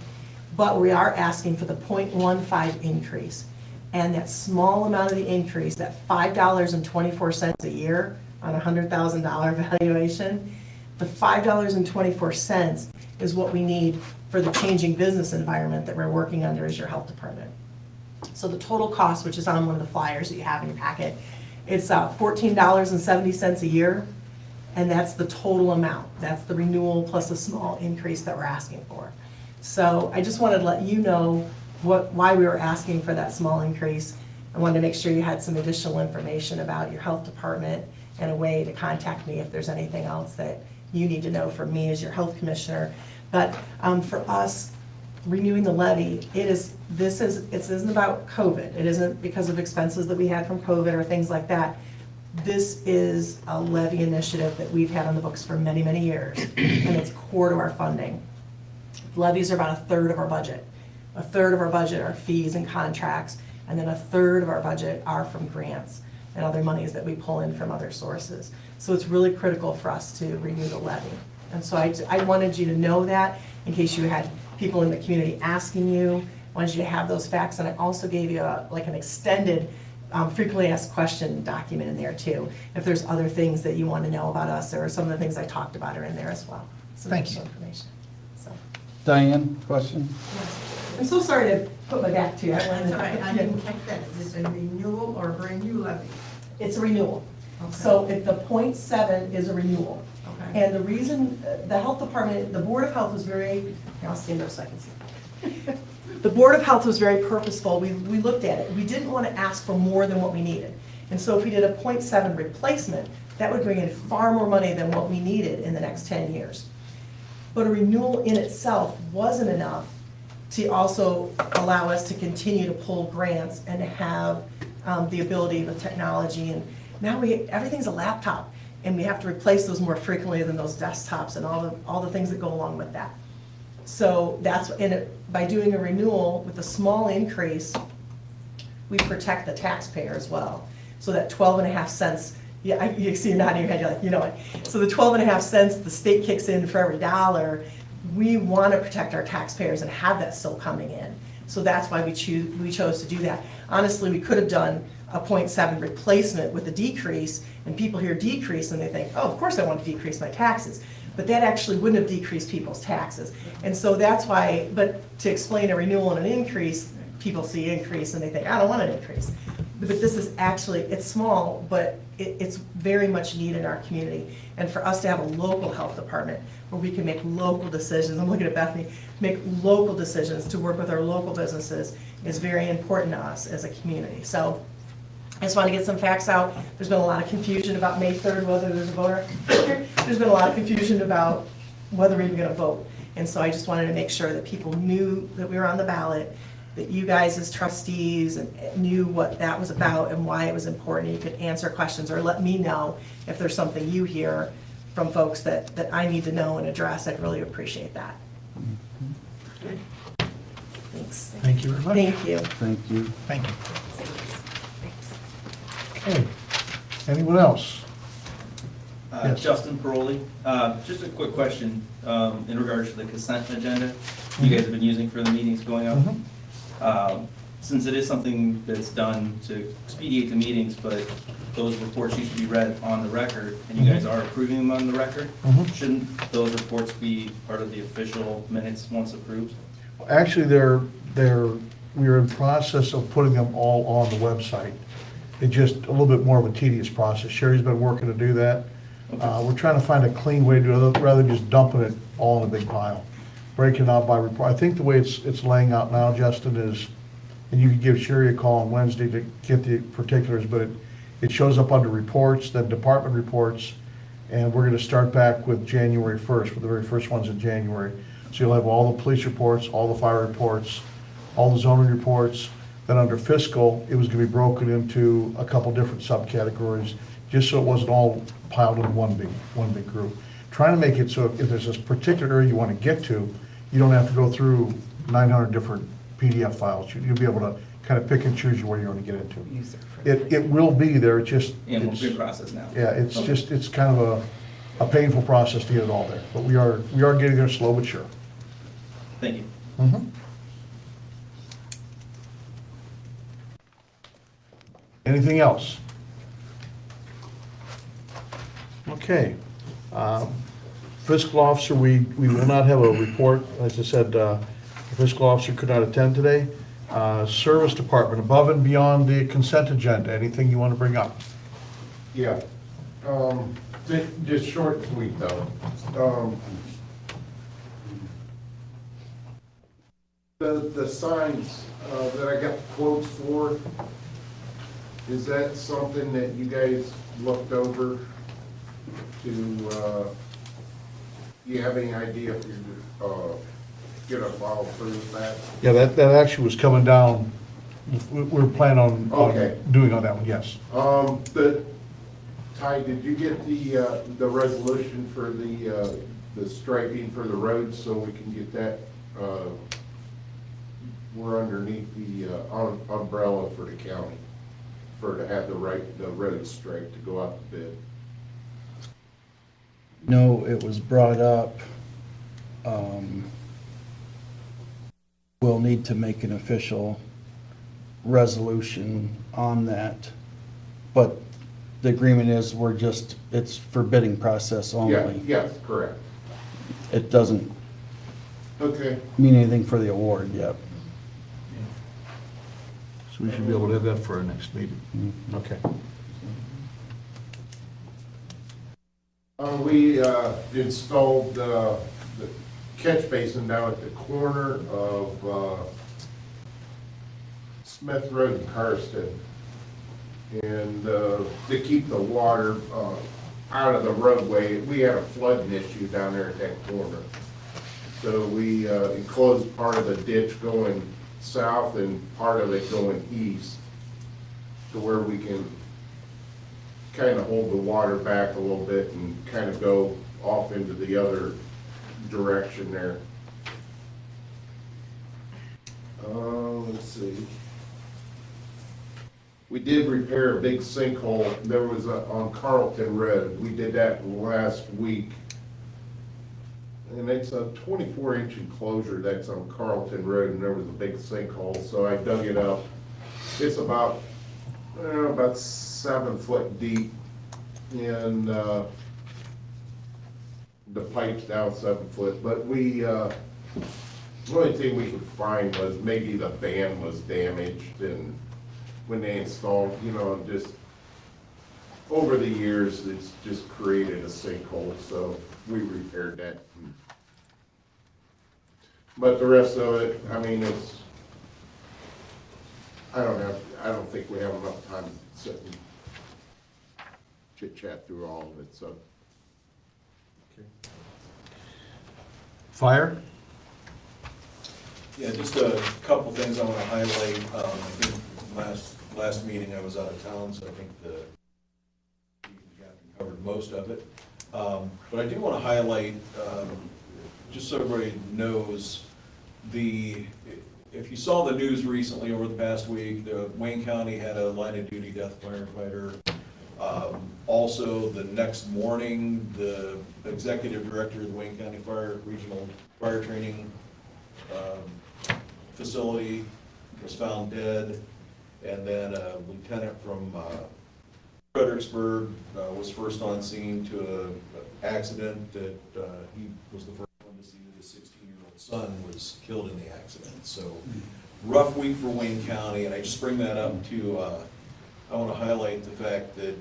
but we are asking for the 0.15 increase. And that small amount of the increase, that $5.24 a year on a $100,000 valuation, the $5.24 is what we need for the changing business environment that we're working under as your health department. So the total cost, which is on one of the flyers that you have in your packet, it's $14.70 a year, and that's the total amount. That's the renewal plus a small increase that we're asking for. So I just wanted to let you know why we were asking for that small increase. I wanted to make sure you had some additional information about your health department and a way to contact me if there's anything else that you need to know from me as your health commissioner. But for us, renewing the levy, it isn't about COVID. It isn't because of expenses that we had from COVID or things like that. This is a levy initiative that we've had on the books for many, many years, and it's core to our funding. Levies are about 1/3 of our budget. 1/3 of our budget are fees and contracts, and then 1/3 of our budget are from grants and other monies that we pull in from other sources. So it's really critical for us to renew the levy. And so I wanted you to know that in case you had people in the community asking you. I wanted you to have those facts, and I also gave you an extended frequently asked question document in there too, if there's other things that you want to know about us, or some of the things I talked about are in there as well. Some Thank you. additional information. So. Diane, question? I'm so sorry to put my back to you. That's all right, I didn't catch that. Is this a renewal or a brand new levy? It's a renewal. Okay. So if the 0.7 is a renewal. Okay. And the reason, the health department, the Board of Health was very, I'll stand up so I can see. The Board of Health was very purposeful. We looked at it. We didn't want to ask for more than what we needed. And so if we did a 0.7 replacement, that would bring in far more money than what we needed in the next 10 years. But a renewal in itself wasn't enough to also allow us to continue to pull grants and to have the ability with technology. And now everything's a laptop, and we have to replace those more frequently than those desktops and all the things that go along with that. So that's, by doing a renewal with a small increase, we protect the taxpayer as well. So that 12.5 cents, yeah, you see you're nodding your head, you're like, you know it. So the 12.5 cents the state kicks in for every dollar, we want to protect our taxpayers and have that still coming in. So that's why we chose to do that. Honestly, we could have done a 0.7 replacement with a decrease, and people hear decrease and they think, oh, of course I want to decrease my taxes. But that actually wouldn't have decreased people's taxes. And so that's why, but to explain a renewal and an increase, people see increase and they think, I don't want an increase. But this is actually, it's small, but it's very much needed in our community. And for us to have a local health department where we can make local decisions, I'm looking at Bethany, make local decisions to work with our local businesses is very important to us as a community. So I just want to get some facts out. There's been a lot of confusion about May 3rd, whether there's a voter. There's been a lot of confusion about whether we're even going to vote. And so I just wanted to make sure that people knew that we were on the ballot, that you guys as trustees knew what that was about and why it was important. You could answer questions or let me know if there's something you hear from folks that I need to know and address. I'd really appreciate that. Thanks. Thank you very much. Thank you. Thank you. Thank you. Okay. Anyone else? Yes. Justin Paroli. Just a quick question in regards to the consent agenda you guys have been using for the meetings going on. Since it is something that's done to expedite the meetings, but those reports used to be read on the record, and you guys are approving them on the record, shouldn't those reports be part of the official minutes once approved? Actually, we're in process of putting them all on the website. It's just a little bit more of a tedious process. Sherry's been working to do that. We're trying to find a clean way to do it, rather than just dumping it all in a big pile. Breaking it out by report. I think the way it's laying out now, Justin, is, and you can give Sherry a call on Wednesday to get the particulars, but it shows up under reports, then department reports, and we're gonna start back with January 1st, with the very first ones in January. So you'll have all the police reports, all the fire reports, all the zoning reports. Then under fiscal, it was gonna be broken into a couple different subcategories, just so it wasn't all piled in one big group. Trying to make it so if there's this particular area you wanna get to, you don't have to go through 900 different PDF files. You'll be able to kind of pick and choose where you want to get into. It will be there, it's just. And it's- we'll be process now. Yeah, it's Okay. just, it's kind of a painful process to get it all there, but we are getting there slow but sure. Thank you. Anything else? Okay. Fiscal officer, we will not have a report. As I said, the fiscal officer could not attend today. Service department, above and beyond the consent agenda, anything you want to bring up? Yeah, just short and sweet though. The signs that I got quotes for, is that something that you guys looked over to, you have any idea if you're gonna follow through with that? Yeah, that actually was coming down, we're planning on Okay. doing on that one, yes. Ty, did you get the resolution for the striping for the roads so we can get that, we're underneath the umbrella for the county, to have the road striped to go out to bid? No, it was brought up, we'll need to make an official resolution on that. But the agreement is it's for bidding process Yeah, only. yes, correct. It doesn't Okay. mean anything for the award yet. So we should be able to have that for our next meeting. Okay. We installed the catch basin down at the corner of Smith Road and Karsten. And to keep the water out of the roadway, we had a flooding issue down there at that corner. So we enclosed part of the ditch going south and part of it going east to where we can kind of hold the water back a little bit and kind of go off into the other direction there. Let's see. We did repair a big sinkhole. There was on Carlton Road. We did that last week. And it's a 24-inch enclosure that's on Carlton Road, and there was a big sinkhole, so I dug it up. It's about 7 foot deep, and the pipe's down 7 foot. But the only thing we could find was maybe the band was damaged, and when they installed, just over the years, it's just created a sinkhole, so we repaired that. But the rest of it, I mean, I don't think we have enough time to sit and chit chat through all of it, so. Fire? Yeah, just a couple things I want to highlight. I think last meeting I was out of town, so I think the captain covered most of it. But I do want to highlight, just so everybody knows, if you saw the news recently over the past week, Wayne County had a line of duty death firefighter. Also, the next morning, the executive director of the Wayne County Regional Fire Training Facility was found dead. And then a lieutenant from Fredericksburg was first on scene to an accident that he was the first one to see that his 16-year-old son was killed in the accident. So rough week for Wayne County, and I just bring that up to, I want to highlight the fact that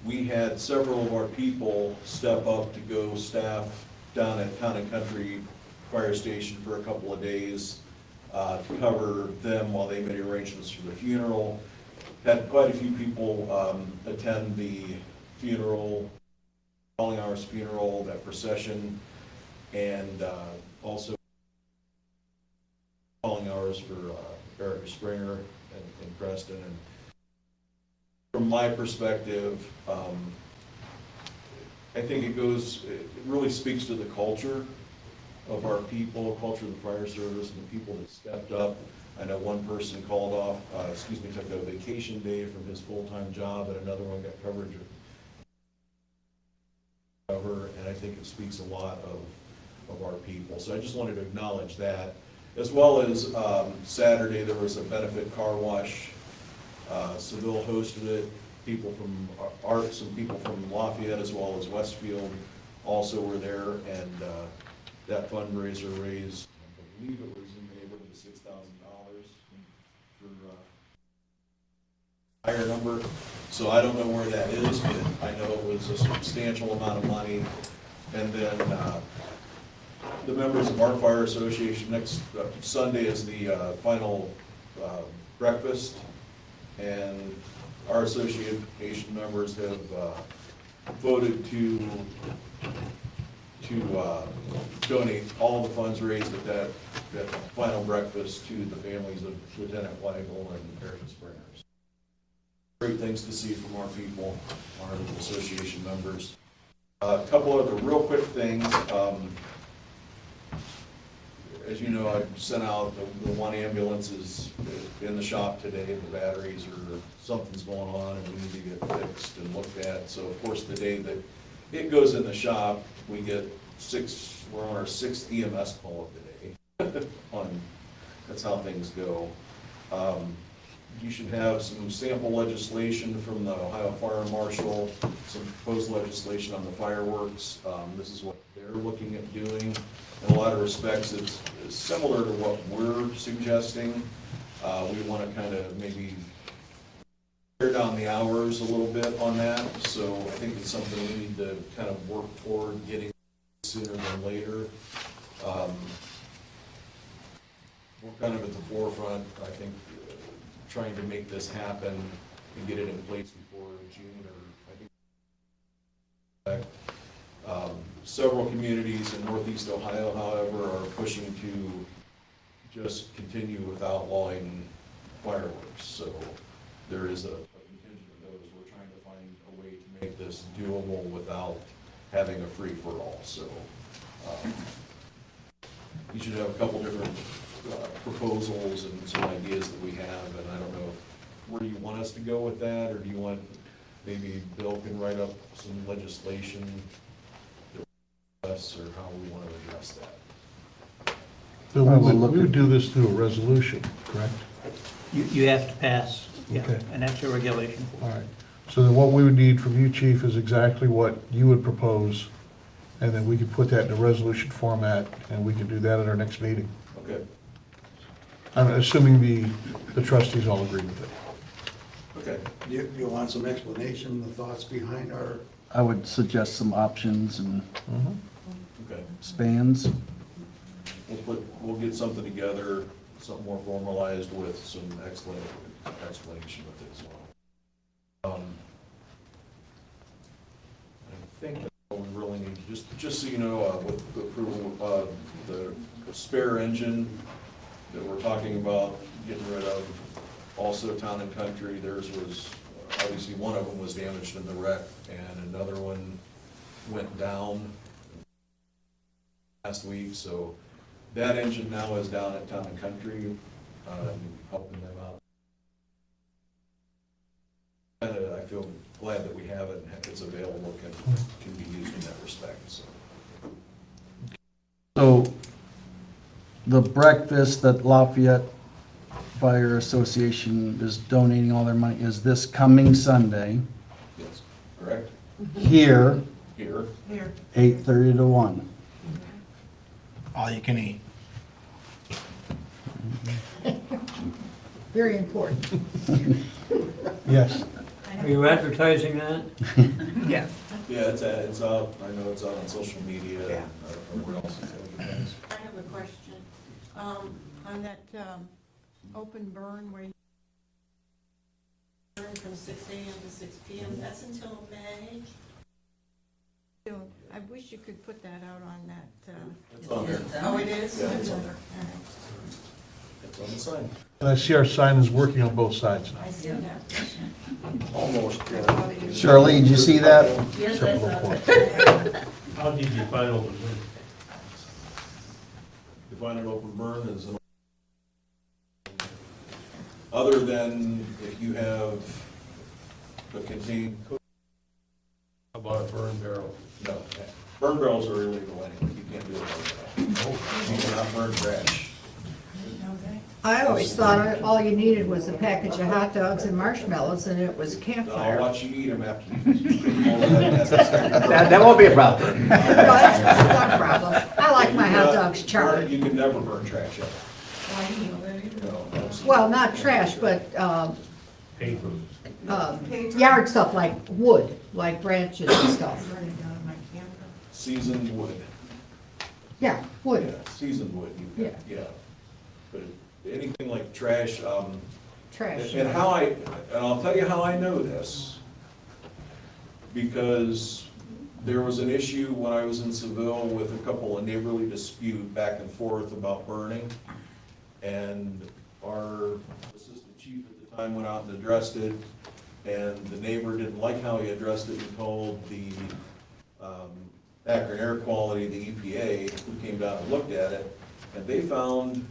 we had several of our people step up to go staff down at Town and Country Fire Station for a couple of days to cover them while they made arrangements for the funeral. Had quite a few people attend the funeral, Calling Hours funeral, that procession, and also Calling Hours for Erica Springer and Preston. And from my perspective, I think it really speaks to the culture of our people, culture of the fire service, and the people that stepped up. I know one person called off, took a vacation day from his full-time job, and another one got coverage and I think it speaks a lot of our people. So I just wanted to acknowledge that. As well as Saturday, there was a benefit car wash. Seville hosted it. People from some people from Lafayette as well as Westfield also were there, and that fundraiser raised, I believe it was in the neighborhood of $6,000 for higher number. So I don't know where that is, but I know it was a substantial amount of money. And then the members of our fire association, next Sunday is the final breakfast, and our association members have voted to donate all the funds raised at that final breakfast to the families of Lieutenant Weigel and Erica Springers. Great things to see from our people, our association members. A couple other real quick things. As you know, I sent out the one ambulance is in the shop today. The batteries or something's going on and we need to get fixed and looked at. So of course, the day that it goes in the shop, we get we're on our 6th EMS call of the day. That's how things go. You should have some sample legislation from the Ohio Fire Marshal, some proposed legislation on the fireworks. This is what they're looking at doing. In a lot of respects, it's similar to what we're suggesting. We want to kind of maybe tear down the hours a little bit on that. So I think it's something we need to kind of work toward getting sooner than later. We're kind of at the forefront, I think, trying to make this happen and get it in place before June, or I think. Several communities in Northeast Ohio, however, are pushing to just continue with outlawing fireworks. So there is a contingent of those. We're trying to find a way to make this doable without having a free-for-all. So you should have a couple different proposals and some ideas that we have, and I don't know where you want us to go with that, or do you want, maybe Bill can write up some legislation that us, or how we want to address that? I will look We would at- do this through a resolution, correct? You have to pass, yeah, Okay. and that's a regulation. All right. So then what we would need from you, chief, is exactly what you would propose, and then we could put that in a resolution format, and we could do that at our next meeting. Okay, I'm assuming the trustees all agree with it. okay. You want some explanation, the thoughts behind our, I would suggest some options and Okay. spans. We'll get something together, something more formalized with some explanation with it as well. I think that's all we really need, just so you know, with the approval, the spare engine that we're talking about getting rid of, also Town and Country, theirs was, obviously one of them was damaged in the wreck, and another one went down last week, so that engine now is down at Town and Country, helping them out. And I feel glad that we have it and it's available, can be used in that respect, so. So the breakfast that Lafayette Fire Association is donating all their money is this coming Sunday Yes, correct? here, Here, Here. 8:30 to 1. All you can eat. Very important. Yes. Are you advertising that? Yes. yeah, it's out, I know it's out on social media and everywhere else. I have a question. On that open burn where you burn from 6 a.m. to 6 p.m., that's until May? I wish you could put that out on that. It's on there. Oh, it is? Yeah, it's on All there. right. It's on the sign. And I see our sign is working on both sides now. I see that. almost, Charlene, did you see that? Yes, Except for the report. How did you find open burn? Define an open burn as an, other than if you have a contained, How about a burn barrel? no, burn barrels are illegal anyway, you can't do a burn barrel. You cannot burn trash. I always thought all you needed was a package of hot dogs and marshmallows, and it was a I'll campfire. watch you eat them after you. That won't be a problem. No, that's not a problem. I like my hot dogs charred. You can never burn trash ever. No, absolutely. Well, not trash, but Paper. yard stuff like wood, like branches and stuff. Running down my camera. Seasoned wood. Yeah, wood. Yeah, seasoned wood, yeah. But anything like trash, Trash. and I'll tell you how I know this. Because there was an issue when I was in Seville with a couple of neighborly dispute back and forth about burning. And our assistant chief at the time went out and addressed it, and the neighbor didn't like how he addressed it and called the Akron Air Quality, the EPA, who came down and looked at it, and they found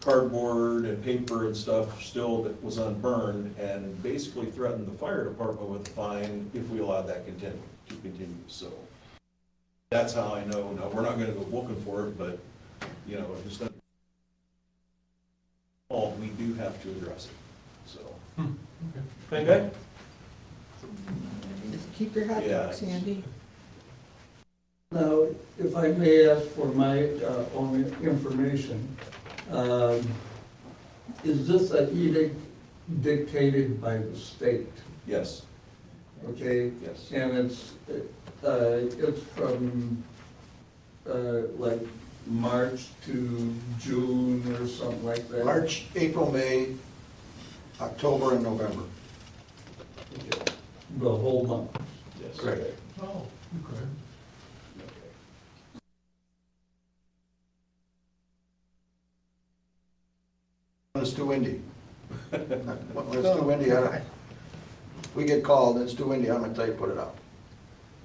cardboard and paper and stuff still that was unburned, and basically threatened the fire department with a fine if we allowed that to continue, so. That's how I know, now, we're not gonna go looking for it, but, you know, if it's not, we do have to address it, so. Okay? Just keep your hot Yeah. dogs handy. Now, if I may ask for my own information, is this an edict dictated by the state? Yes, Okay? yes. And it's from, like, March to June or something like that? March, April, May, October, and November. Okay. The whole month? Yes. Correct. Oh, okay. When it's too windy. When it's too windy, we get called, and it's too windy, I'm gonna tell you, put it out.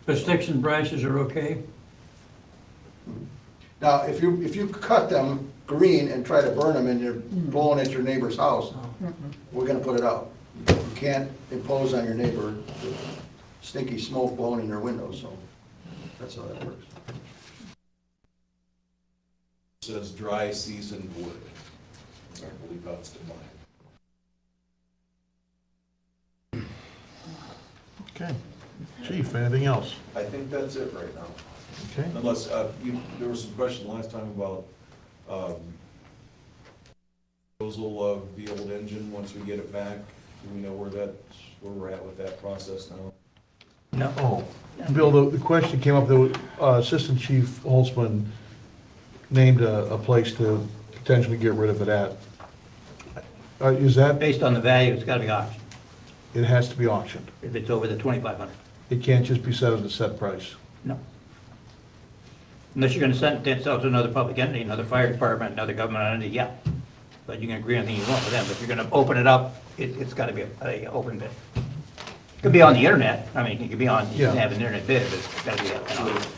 The sticks and branches are okay? Now, if you cut them green and try to burn them and you're blowing at your neighbor's house, we're gonna put it out. You can't impose on your neighbor stinky smoke blowing in their windows, so that's how that works. Says dry seasoned wood. I believe how it's defined. Okay. Chief, anything else? I think that's it right now. Okay. Unless, there was some question last time about, disposal of the old engine once we get it back. Do we know where we're at with that process now? Oh, Bill, the question came up, the Assistant Chief Holtzman named a place to potentially get rid of it at. Is that, Based on the value, it's gotta be auctioned, it has to be auctioned? if it's over the 2,500. It can't just be set at a set price? No. Unless you're gonna sell it to another public entity, another fire department, another government entity, yeah. But you can agree on anything you want with them, but if you're gonna open it up, it's gotta be a open bid. It could be on the internet, I mean, it could be on, you can Yeah. have an internet bid, but it's gotta be an auction.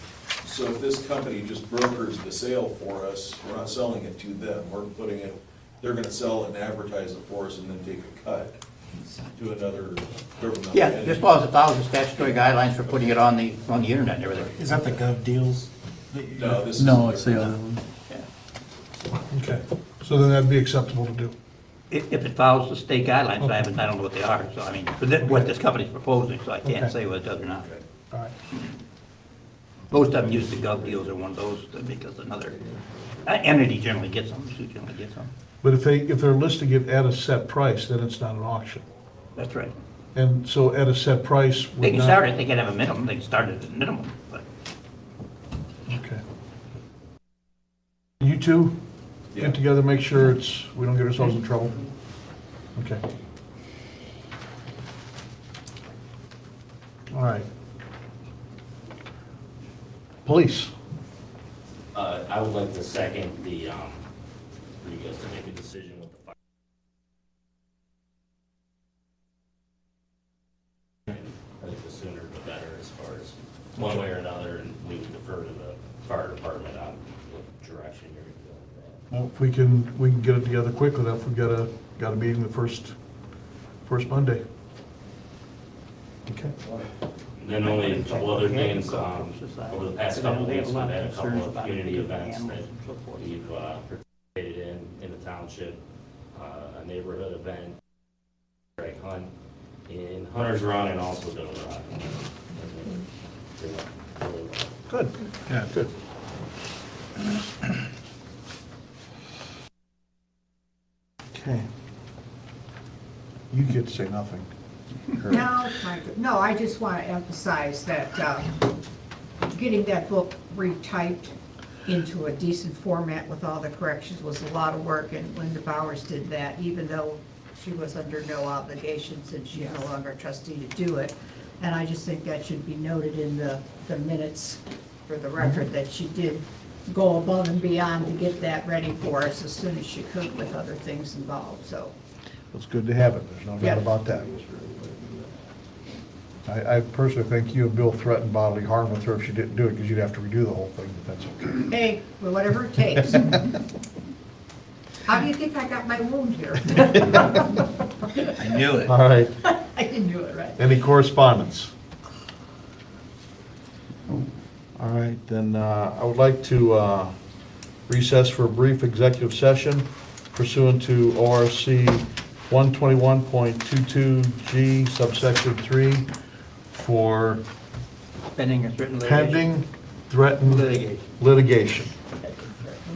So if this company just brokers the sale for us, we're not selling it to them, we're putting it, they're gonna sell it and advertise it for us and then take a cut to another government. Yeah, entity. just follows the statutory guidelines for putting it on the internet and everything. Is that the Gov Deals? No, this is. No, it's the other one. Okay. So then that'd be acceptable to do? If it follows the state guidelines, I don't know what they are, so I mean, what this company's proposing, so I can't Okay. say whether it does or not. All right. Most of them use the Gov Deals or one of those because another entity generally gets them, Sioux generally gets them. But if they're listing it at a set price, then it's not an auction. That's right. And so at a set price They would can not... start it, they can have a minimum, they can start it at a minimum, but Okay. You two Yeah. get together, make sure we don't get ourselves in trouble? Okay. All right. Police. I would like to second for you guys to make a decision with the fire. I think the sooner the better as far as one way or another, and we would defer to the fire department on what direction you're going with that. Well, if we can get it together quick enough, we've got a meeting the first Monday. Okay. And then only a couple other things, over the past couple of weeks, we've had a couple of community events that we've participated in the township, a neighborhood event, drag hunt in Hunter's Run and also Little Rock. Good. Yeah, good. Okay. You get to say nothing. No, I just want to emphasize that getting that book retyped into a decent format with all the corrections was a lot of work, and Linda Bowers did that, even though she was under no obligation since she's no longer a trustee to do it. And I just think that should be noted in the minutes for the record, that she did go above and beyond to get that ready for us as soon as she could with other things involved, so. It's good to have it, there's no Yeah. doubt about that. I personally think you and Bill threatened bodily harm with her if she didn't do it, because you'd have to redo the whole thing, but that's okay. Hey, well, whatever it takes. How do you think I got my wound here? I knew it. All right, I didn't do it right. any correspondence? All right, then I would like to recess for a brief executive session pursuant to ORC 121.22G subsection 3 for pending and threatened litigation. pending threatened litigation.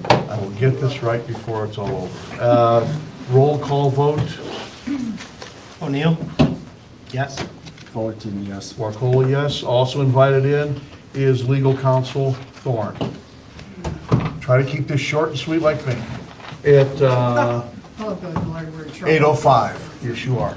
I will get this right before it's all over. Roll call vote. O'Neill? Yes. Fullerton, yes. Warcola, yes. Also invited in is legal counsel Thorne. Try to keep this short and sweet like me. At Oh, good Lord, we're in trouble. 8:05. Yes, you are.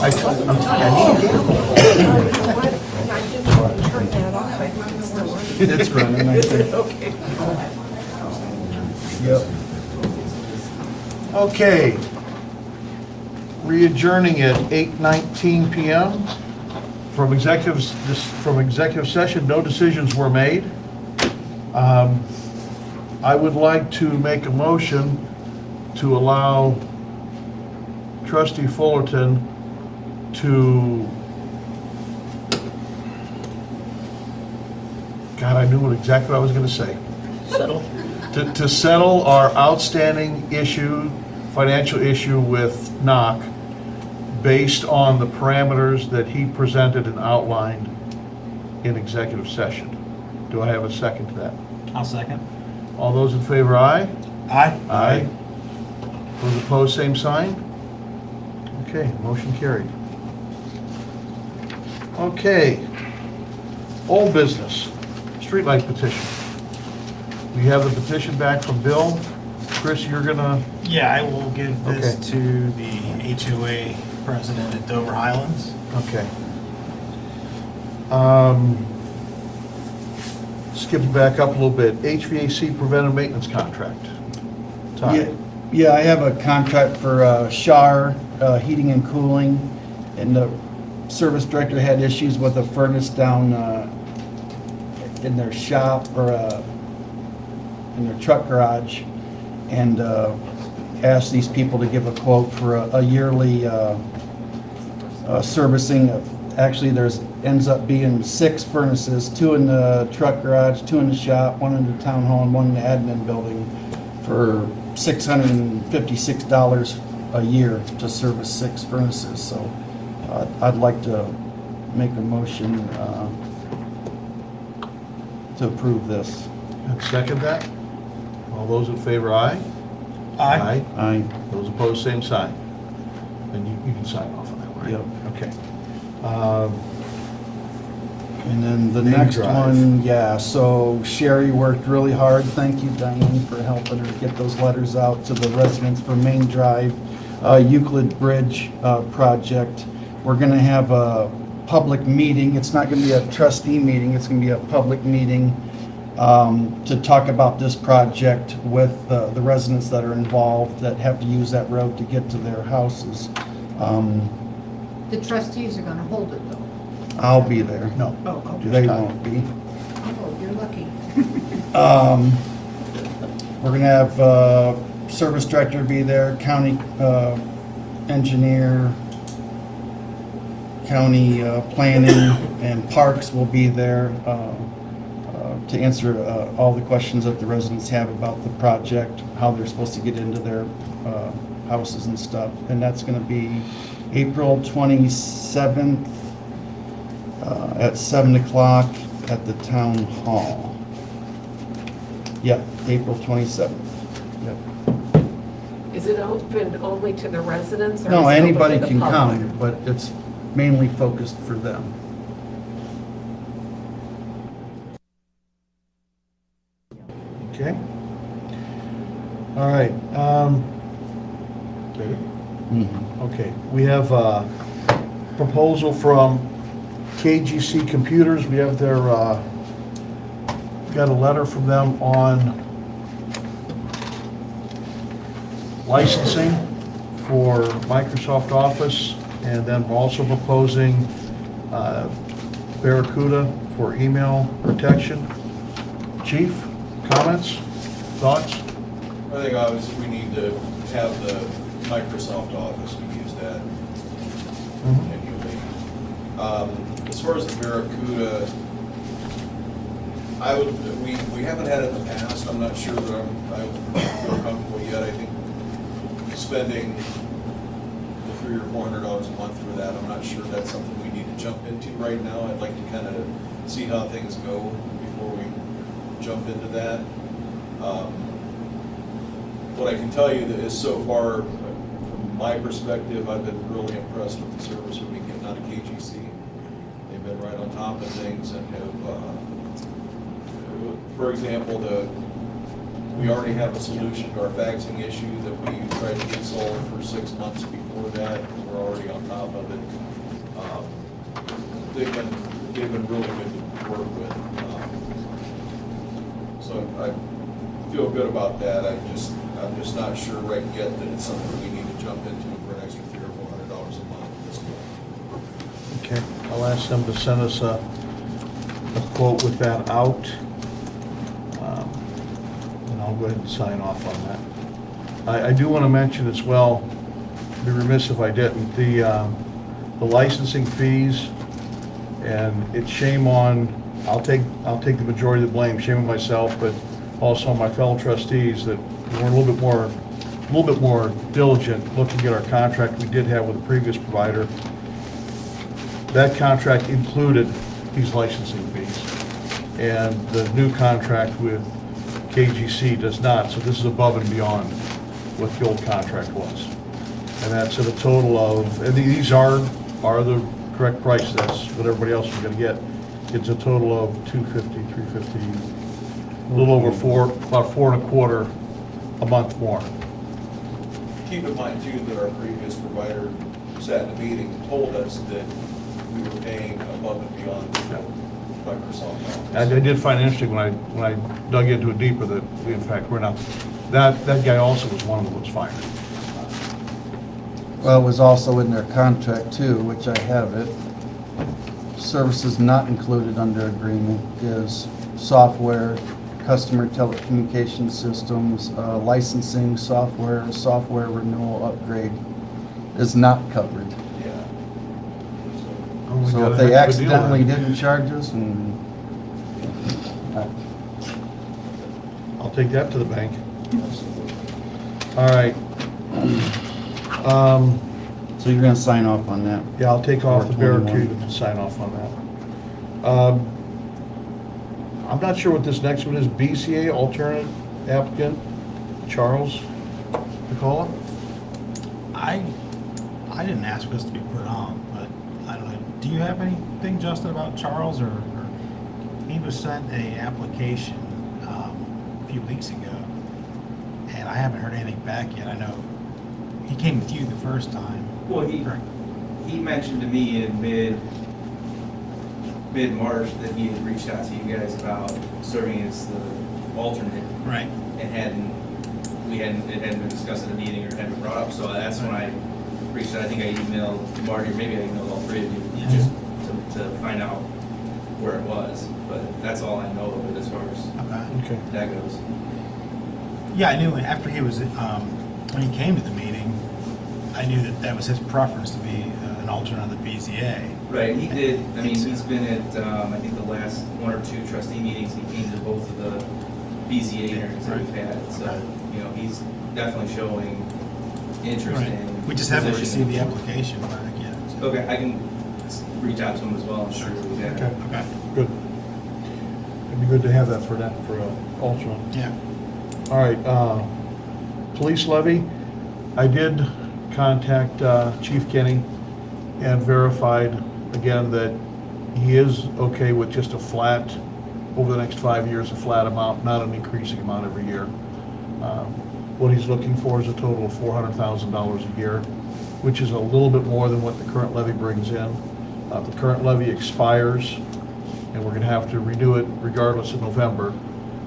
I'm telling you, I need a gavel. I didn't turn that off, I think it's still on. It's running, I think. Okay. Yep. Okay. Re-adjourning at 8:19 PM. From executive session, no decisions were made. I would like to make a motion to allow trustee Fullerton to, God, I knew exactly what I was going to say. Settle? To settle our outstanding issue, financial issue with NOC based on the parameters that he presented and outlined in executive session. Do I have a second to that? I'll second. All those in favor, aye? Aye. Aye. Those opposed, same sign? Okay, motion carried. Okay. Old business, streetlight petition. We have the petition back from Bill. Chris, you're gonna, Yeah, I will give this Okay. to the HOA president at Dover Highlands. okay. Skipping back up a little bit, HVAC preventive maintenance contract. Todd? Yeah, I have a contract for Shar Heating and Cooling, and the service director had issues with a furnace down in their shop, or in their truck garage, and asked these people to give a quote for a yearly servicing. Actually, ends up being 6 furnaces, 2 in the truck garage, 2 in the shop, 1 in the town hall, and 1 in the admin building, for $656 a year to service 6 furnaces. So I'd like to make a motion to approve this. And second that? All those in favor, aye? Aye. Aye. Those opposed, same sign. And you can sign off on that, right? Yep. Okay. And then the Main next drive. one, yeah, so Sherry worked really hard. Thank you, Diane, for helping her get those letters out to the residents for Main Drive, Euclid Bridge project. We're gonna have a public meeting. It's not gonna be a trustee meeting, it's gonna be a public meeting to talk about this project with the residents that are involved, that have to use that road to get to their houses. The trustees are gonna hold it though. I'll be there. No. Oh, okay. They won't be. Oh, you're lucky. We're gonna have service director be there, county engineer, county planning, and parks will be there to answer all the questions that the residents have about the project, how they're supposed to get into their houses and stuff. And that's gonna be April 27th at 7 o'clock at the town hall. Yep, April 27th. Yep. Is it open only to the residents? Or No, is it open anybody to the can public? come, but it's mainly focused for them. Okay. All right. Ready? Okay, we have a proposal from KGC Computers. We have their, got a letter from them on licensing for Microsoft Office, and then we're also proposing Barracuda for email protection. Chief, comments, thoughts? I think obviously we need to have the Microsoft Office, we use that annually. As far as the Barracuda, we haven't had it in the past. I'm not sure that I feel comfortable yet. I think spending the $300 or $400 a month for that, I'm not sure that's something we need to jump into right now. I'd like to kind of see how things go before we jump into that. What I can tell you is so far, from my perspective, I've been really impressed with the service we've been getting out of KGC. They've been right on top of things and have, for example, We already have a solution to our faxing issue that we tried to get solved for 6 months before that, and we're already on top of it. They've been really good to work with. So I feel good about that. I'm just not sure right yet that it's something we need to jump into for an extra $300 or $400 a month at this point. Okay, I'll ask them to send us a quote with that out. And I'll go ahead and sign off on that. I do want to mention as well, be remiss if I didn't, the licensing fees, and it's shame on, I'll take the majority of the blame, shame on myself, but also on my fellow trustees that we're a little bit more diligent looking at our contract we did have with the previous provider. That contract included these licensing fees, and the new contract with KGC does not, so this is above and beyond what the old contract was. And that's at a total of, and these are the correct price, that's what everybody else is gonna get. It's a total of $250, $350, a little over about $4.25 a month more. Keep in mind too that our previous provider sat in a meeting and told us that we were paying above and beyond Microsoft Office. I did find it interesting when I dug into it deeper that we, in fact, we're not, that guy also was one of them that was fired. Well, it was also in their contract too, which I have it. Services not included under agreement is software, customer telecommunication systems, licensing software, software renewal upgrade is not covered. Yeah. Oh, we So got if a they heck of a deal accidentally then. didn't charge us and, I'll take that to the bank. All right. so you're gonna sign off on that? Yeah, I'll take off the 421. Barracuda to sign off on that. I'm not sure what this next one is, BCA alternate applicant, Charles Nicola? I didn't ask for this to be put on, but I don't know. Do you have anything, Justin, about Charles, or he was sent a application a few weeks ago, and I haven't heard anything back yet. I know he came with you the first time. Well, he mentioned to me in mid-March that he had reached out to you guys about serving as the alternate. Right. And it hadn't been discussed at a meeting or hadn't been brought up, so that's when I reached out. I think I emailed Marty, or maybe I emailed all three of you, just to find out where it was. But that's all I know of it as far as Okay. that goes. Yeah, I knew after he was, when he came to the meeting, I knew that was his preference to be an alternate on the BZA. Right, he did, I mean, he's been at, I think the last one or two trustee meetings, he came to both of the BZA hearings that we've had, so, you know, he's definitely showing interest Right. in. We just haven't position. received the application back yet. so. Okay, I can reach out to him as well, I'm sure we can. Okay. Good. It'd be good to have that for alternate. Yeah. All right, police levy, I did contact Chief Kenny and verified again that he is okay with just a flat, over the next 5 years, a flat amount, not an increasing amount every year. What he's looking for is a total of $400,000 a year, which is a little bit more than what the current levy brings in. The current levy expires, and we're gonna have to renew it regardless of November.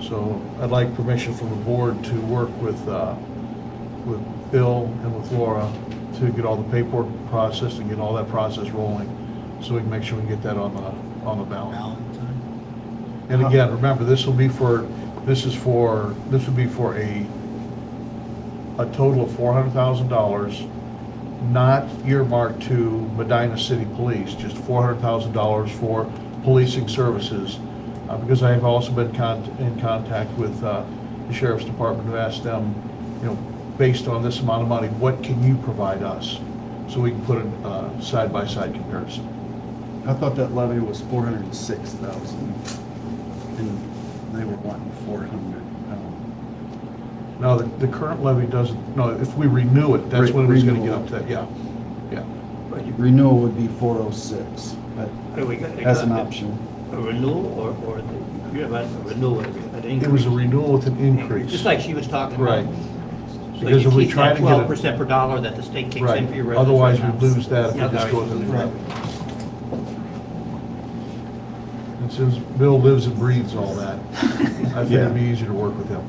So I'd like permission from the board to work with Bill and with Laura to get all the paperwork processed and get all that process rolling, so we can make sure we can get that on the ballot. And again, remember, this would be for a total of $400,000, not earmarked to Medina City Police, just $400,000 for policing services. Because I have also been in contact with the Sheriff's Department to ask them, you know, based on this amount of money, what can you provide us? So we can put a side-by-side comparison. I thought that levy was 406,000, and they were wanting 400. No, the current levy doesn't, no, if we renew it, that's when it's gonna get up to that, yeah. Renewal would be 406, but Are we gonna- as an option. A renewal or you have a renewal, a with an increase. It was a renewal with an increase. Just like she was talking about. Right. So Because you if we keep try that to get 12% per dollar that the state kicks Right, in for your residents. otherwise right we now. lose that if Yeah, it just goes in the right. And since Bill lives and breathes all that, I think it'd be easier to work with him.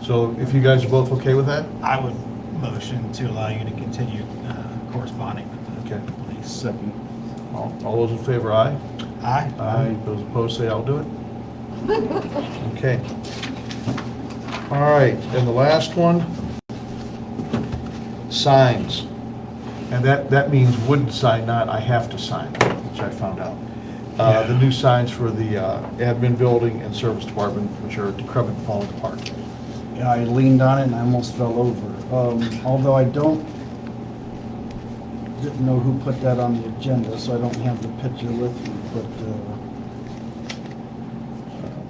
So if you guys are both okay with that? I would motion to allow you to continue corresponding with the Okay. police. Second. All those in favor, aye? Aye. Aye. Those opposed say I'll do it. Okay. All right, and the last one, signs. And that means would sign, not I have to sign, which I found out. The new signs for the admin building and service department, which are decrepit and falling apart. Yeah, I leaned on it and I almost fell over. Although I didn't know who put that on the agenda, so I don't have the picture with me, but,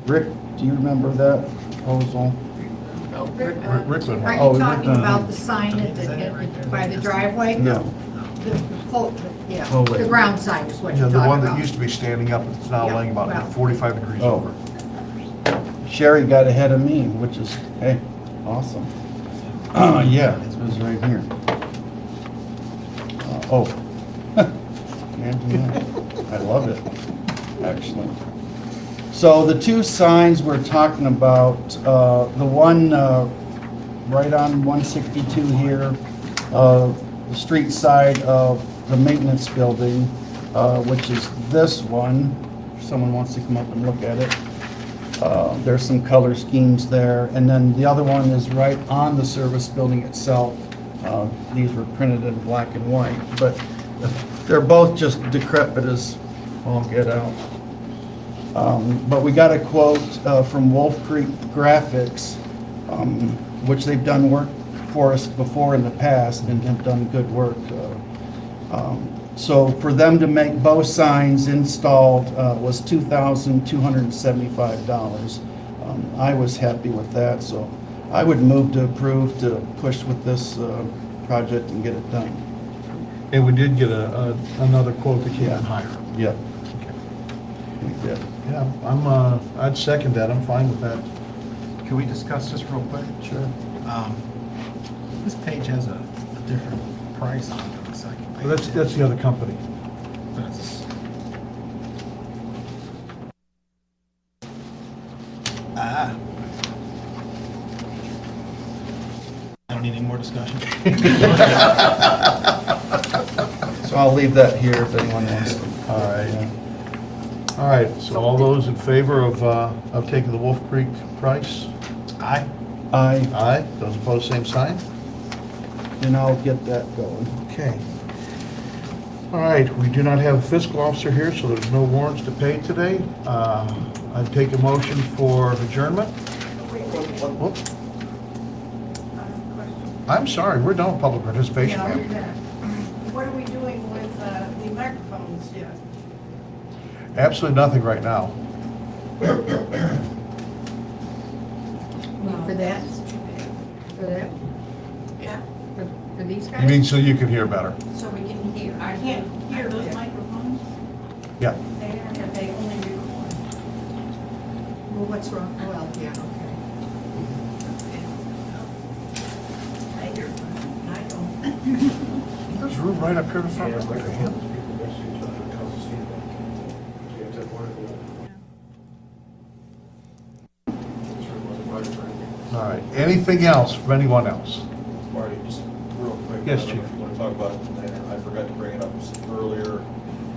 Rick, do you remember that proposal? Rickland. Are Oh, you talking Rickland. about the sign by the driveway? No. The pole, yeah, Oh, wait. the ground sign is what Yeah, you're the one talking that about. used to be standing up, it's now Yeah, laying about well. 45 degrees Oh. over. Sherry got ahead of me, which is, hey, awesome. Yeah, it was right here. Oh. Imagine that. I love it, actually. So the two signs we're talking about, the one right on 162 here, the street side of the maintenance building, which is this one. If someone wants to come up and look at it. There's some color schemes there. And then the other one is right on the service building itself. These were printed in black and white, but they're both just decrepit as all get out. But we got a quote from Wolf Creek Graphics, which they've done work for us before in the past and have done good work. So for them to make both signs installed was $2,275. I was happy with that, so I would move to approve to push with this project and get it done. And we did get another quote that came in higher. Yep. We did. Yeah, I'd second that, I'm fine with that. Can we discuss this real quick? Sure. This page has a different price on it than the second page. Well, that's the other company. That's- I don't need any more discussion. So I'll leave that here if anyone wants to. All right. All right, so all those in favor of taking the Wolf Creek price? Aye. Aye, Aye. Those opposed, same sign? and I'll get that going. Okay. All right, we do not have a fiscal officer here, so there's no warrants to pay today. I'd take a motion for adjournment. Whoop. I'm sorry, we're done with public participation. Yeah, ma'am. what are we doing with the microphones yet? Absolutely nothing right now. For that? For that? Yeah, For these guys? You mean so you can hear better? so we can hear. I can't hear those microphones. Yeah. They only record. Well, what's wrong? Well, yeah, okay. I hear them, I don't. There's room right up here in the front. All right, anything else from anyone else? Marty, just real quick. Yes, I don't know Chief. if you want to talk about it, and I forgot to bring it up earlier,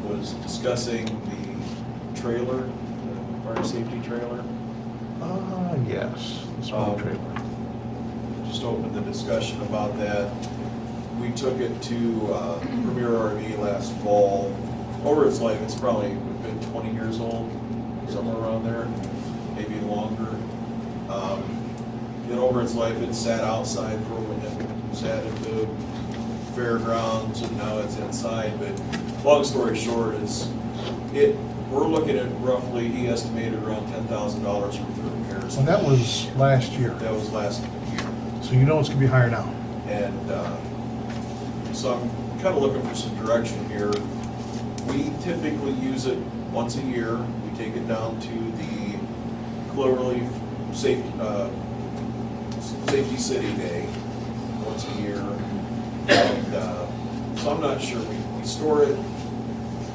was discussing the trailer, the fire safety trailer. Yes, the small trailer. Just opened the discussion about that. We took it to Premier RV last fall. Over its life, it's probably been 20 years old, somewhere around there, maybe longer. And over its life, it sat outside for when it sat at the fairgrounds, and now it's inside. But long story short is, we're looking at roughly, he estimated around $10,000 worth of repairs. And that was last year. That was last year. So you know it's gonna be higher now. And so I'm kind of looking for some direction here. We typically use it once a year. We take it down to the Cloverleaf Safety City Day, once a year. And so I'm not sure, we store it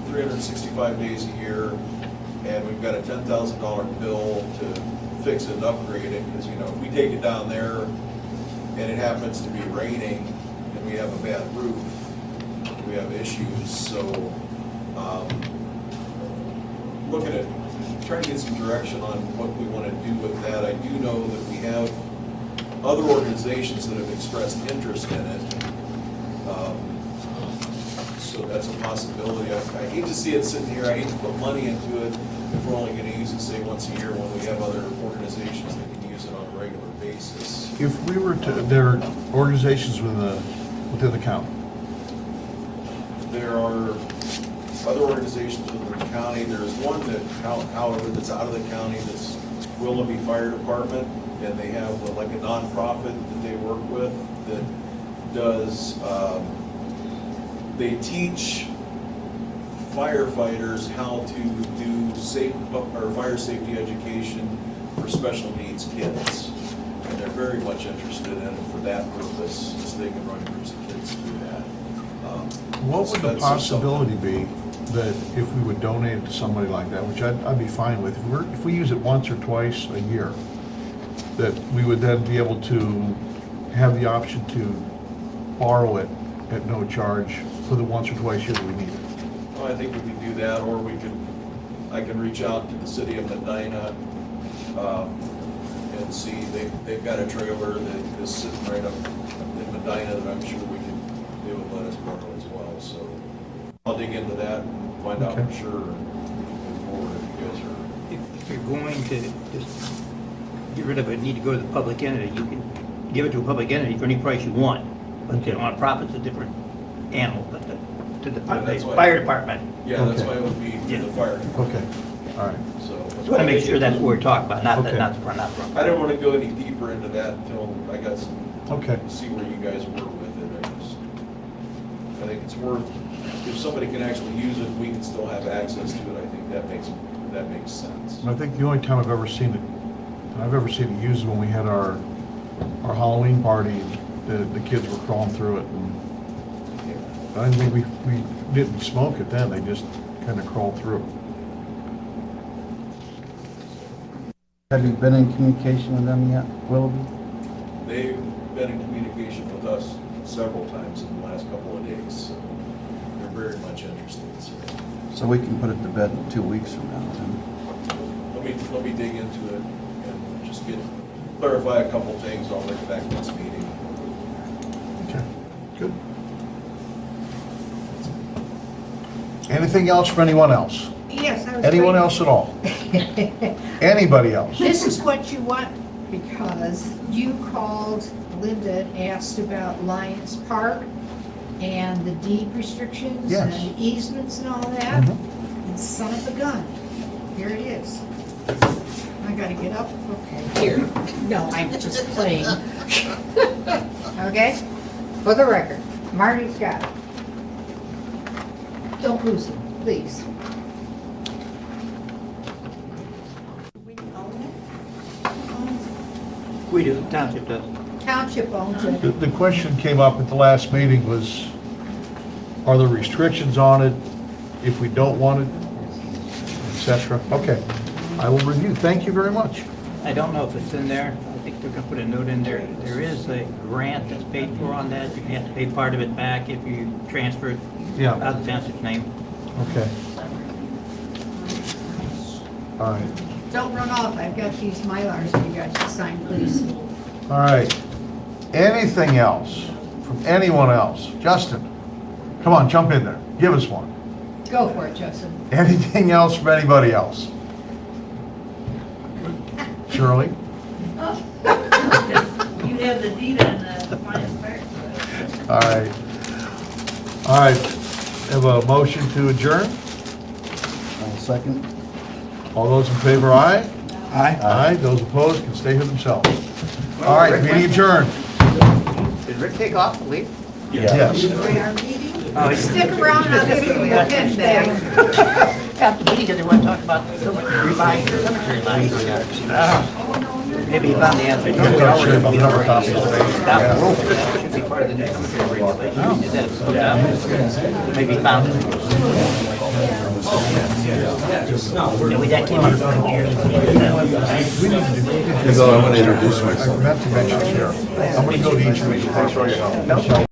365 days a year, and we've got a $10,000 bill to fix it and upgrade it, because, you know, if we take it down there and it happens to be raining and we have a bad roof, we have issues. So looking at, trying to get some direction on what we want to do with that. I do know that we have other organizations that have expressed interest in it. So that's a possibility. I hate to see it sitting here. I hate to put money into it if we're only going to use it, say, once a year, when we have other organizations that can use it on a regular basis. If we were to, there are organizations within the county. There are other organizations within the county. There's one that, however, that's out of the county, that's Willoughby Fire Department, and they have like a nonprofit that they work with that does, they teach firefighters how to do fire safety education for special needs kids. And they're very much interested in it for that purpose, so they can run groups of kids through that. What so would the that's possibility be that if we would donate it to somebody like that, which I'd be fine with, if we use it once or twice a year, that we would then be able to have the option to borrow it at no charge for the once or twice year that we need it? Well, I think we could do that, or I can reach out to the city of Medina and see, they've got a trailer that is sitting right up in Medina that I'm sure they would let us borrow as well. So I'll dig into that and find out for sure, and we can move forward if you guys are. If you're going to just get rid of it, need to go to the public entity, you can give it to a public entity for any price you want, but you know, on profit's a different animal, but to the fire department. Yeah, that's why it would be to the fire department. Okay, all right. So. Just want to make sure that's what we're talking about, not the front. I don't want to go any deeper into that until I got some, see where you guys work with it. I think it's worth, if somebody can actually use it, we can still have access to it. I think that makes sense. I think the only time I've ever seen it used is when we had our Halloween party. The kids were crawling through it, and I think we didn't smoke it then. They just kind of crawled through it. Have you been in communication with them yet, Willoughby? They've been in communication with us several times in the last couple of days, so they're very much interested. So we can put it to bed in 2 weeks from now, then. Let me dig into it and just clarify a couple things. I'll bring it back to this meeting. Okay, good. Anything else for anyone else? Yes, I was Anyone waiting. else at all? Anybody else? This is what you want, because you called Linda and asked about Lions Park and the deed restrictions Yes. and easements and all that. Mhm. And son of a gun, here it is. I gotta get up, okay, here. No, I'm just playing. Okay, for the record, Marty's got it. Don't lose it, please. We do, the township does. Township owns it. The question came up at the last meeting was, are there restrictions on it if we don't want it, et cetera? Okay, I will review. Thank you very much. I don't know if it's in there. I think they're gonna put a note in there. There is a grant that's paid for on that. You have to pay part of it back if you transfer it Yeah. out of the township's name. Okay. All right. Don't run off, I've got these Mylars for you guys to sign, please. All right. Anything else from anyone else? Justin, come on, jump in there. Give us one. Go for it, Justin. Anything else from anybody else? Shirley? You have the deed on the Lions Park. All right. All right. Have a motion to adjourn? I'll second. All those in favor, aye? Aye. Aye. Those opposed can stay for themselves. All right, meeting adjourned. Did Rick take off, leave? Yes. Enjoy our meeting. Stick around, I'll give you your pen back. After the meeting, because they want to talk about rebuying the cemetery lines. Maybe you found the answer. Number copies. That rule should be part of the new cemetery regulation. Is that it's put down? Maybe you found it. Yeah, that came up years ago. I want to introduce myself. I meant to mention here, I'm gonna go to each meeting.